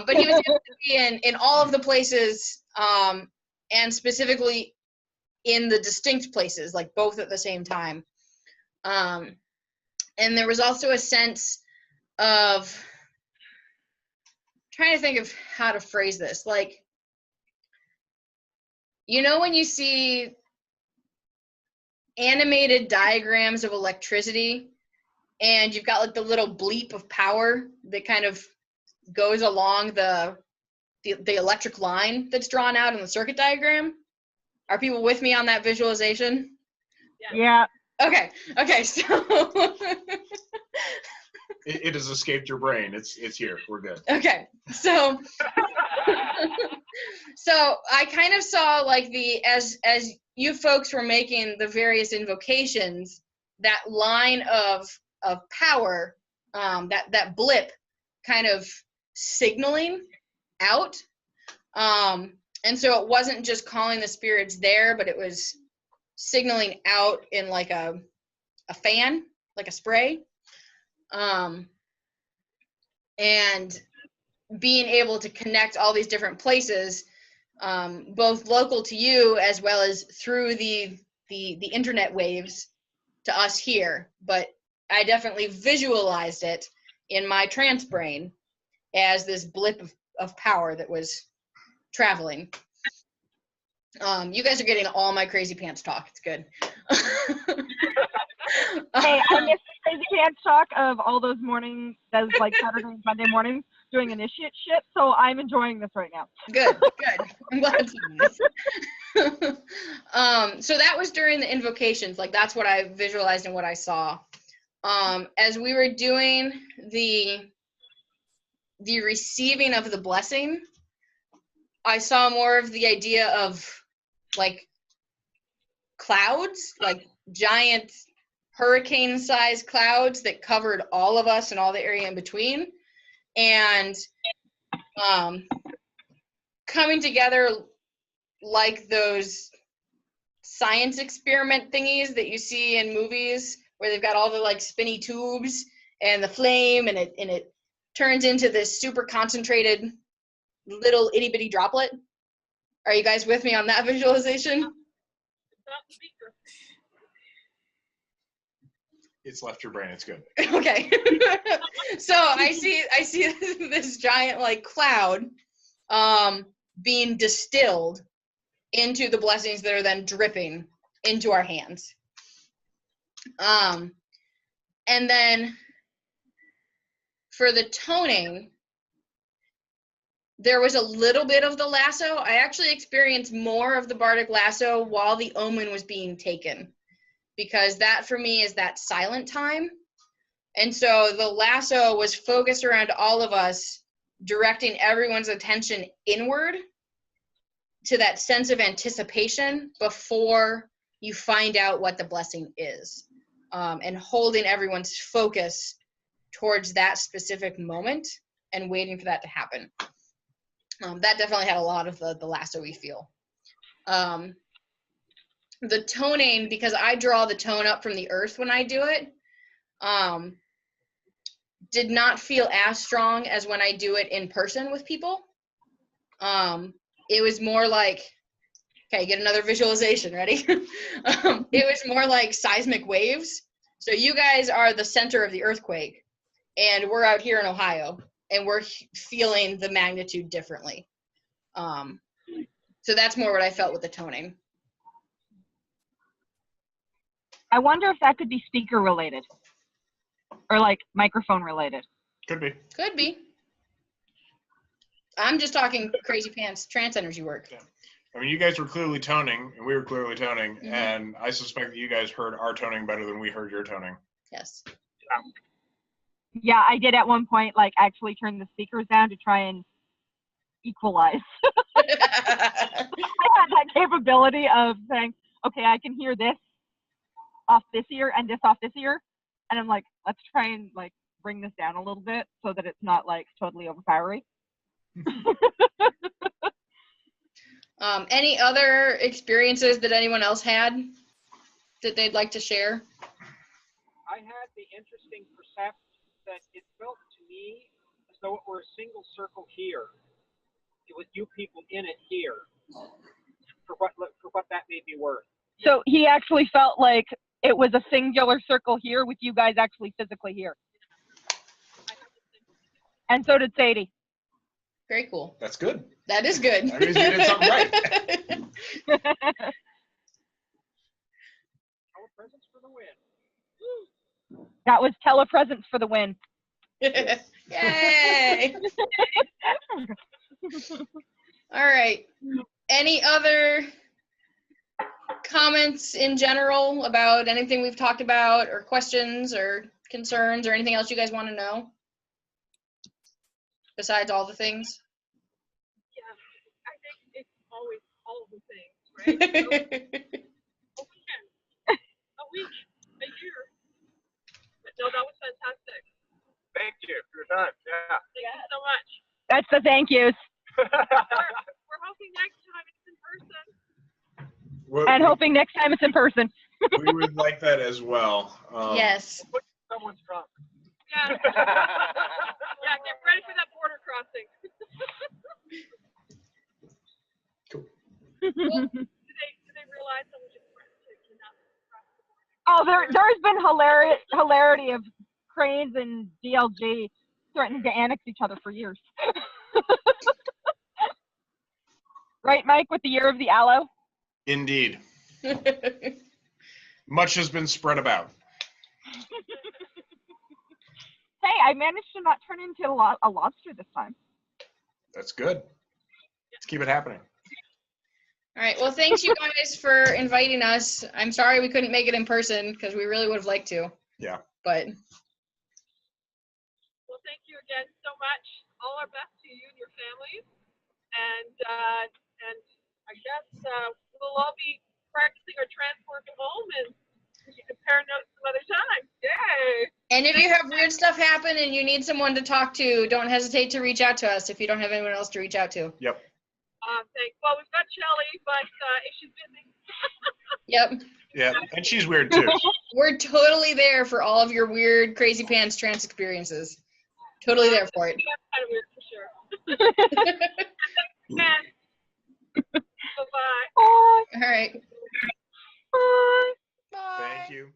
But he was able to be in all of the places, and specifically in the distinct places, like both at the same time. And there was also a sense of, trying to think of how to phrase this, like, you know when you see animated diagrams of electricity and you've got like the little bleep of power that kind of goes along the electric line that's drawn out in the circuit diagram? Are people with me on that visualization? Yeah. Okay, so It has escaped your brain. It's here. We're good. okay, so so I kind of saw like as you folks were making the various invocations, that line of power, that blip kind of signaling out. And so it wasn't just calling the spirits there, but it was signaling out in like a fan, like a spray. And being able to connect all these different places, both local to you as well as through the internet waves to us here. But I definitely visualized it in my trance brain as this blip of power that was traveling. You guys are getting all my crazy pants talk. It's good. Hey, I missed the crazy pants talk of all those mornings, those like Saturday and Sunday mornings doing initiate shit, so I'm enjoying this right now. Good. I'm glad to hear this. So that was during the invocations. Like, that's what I visualized and what I saw. As we were doing the receiving of the blessing, I saw more of the idea of like clouds, like giant hurricane-sized clouds that covered all of us and all the area in between, and coming together like those science experiment thingies that you see in movies where they've got all the like spinny tubes and the flame, and it turns into this super concentrated little itty bitty droplet. Are you guys with me on that visualization? the speaker. It's left your brain. It's good. Okay. So I see this giant like cloud being distilled into the blessings that are then dripping into our hands. And then for the toning, there was a little bit of the lasso. I actually experienced more of the Bartok Lasso while the omen was being taken, because that for me is that silent time. And so the lasso was focused around all of us, directing everyone's attention inward to that sense of anticipation before you find out what the blessing is, and holding everyone's focus towards that specific moment and waiting for that to happen. That definitely had a lot of the lasso-y feel. The toning, because I draw the tone up from the earth when I do it, did not feel as strong as when I do it in person with people. It was more like, okay, get another visualization, ready? It was more like seismic waves. So you guys are the center of the earthquake, and we're out here in Ohio, and we're feeling the magnitude differently. So that's more what I felt with the toning. I wonder if that could be speaker related or like microphone related. Could be. Could be. I'm just talking crazy pants trance energy work. Yeah. I mean, you guys were clearly toning, and we were clearly toning, Mhm. and I suspect that you guys heard our toning better than we heard your toning. Yes. Yeah, I did at one point like actually turn the speakers down to try and equalize. I had that capability of saying, okay, I can hear this off this ear and this off this ear, and I'm like, let's try and like bring this down a little bit so that it's not like totally overpowering. Any other experiences that anyone else had that they'd like to share? I had the interesting perception that it felt to me as though it were a single circle here, with you people in it here, for what that made me worth. So he actually felt like it was a singular circle here with you guys actually physically here. And so did Sadie. Very cool. That's good. That is good. That means you did something right. Telepresence for the win. That was telepresence for the win. Yay! All right. Any other comments in general about anything we've talked about, or questions or concerns or anything else you guys want to know? Besides all the things? Yeah, I think it's always all of the things, right? So, a weekend, a week, a year. But no, that was fantastic. Thank you for your time. Yeah. Thank you so much. That's the thank yous. We're hoping next time it's in person. And hoping next time it's in person. We would like that as well. Yes. Someone's drunk. Yeah. Yeah, get ready for that border crossing. Cool. Do they realize how much it's cannot cross the border? Oh, there's been hilarity of Cranes and DLG threatening to annex each other for years. Right, Mike, with the year of the aloe? Indeed. Much has been spread about. Hey, I managed to not turn into a lobster this time. That's good. Let's keep it happening. All right. Well, thanks you guys for inviting us. I'm sorry we couldn't make it in person because we really would have liked to. Yeah. But Well, thank you again so much. All our best to you and your families. And I guess we'll all be practicing our trance work at home, and we can compare notes some other time. Yay! and if you have weird stuff happen and you need someone to talk to, don't hesitate to reach out to us if you don't have anyone else to reach out to. Yep. Thanks. Well, we've got Shelly, but if she's busy. Yep. Yeah, and she's weird too. We're totally there for all of your weird, crazy pants trance experiences. Totally there for it. That's kind of weird for sure. Thanks again. Bye-bye. Bye. All right. Bye. Bye. Thank you.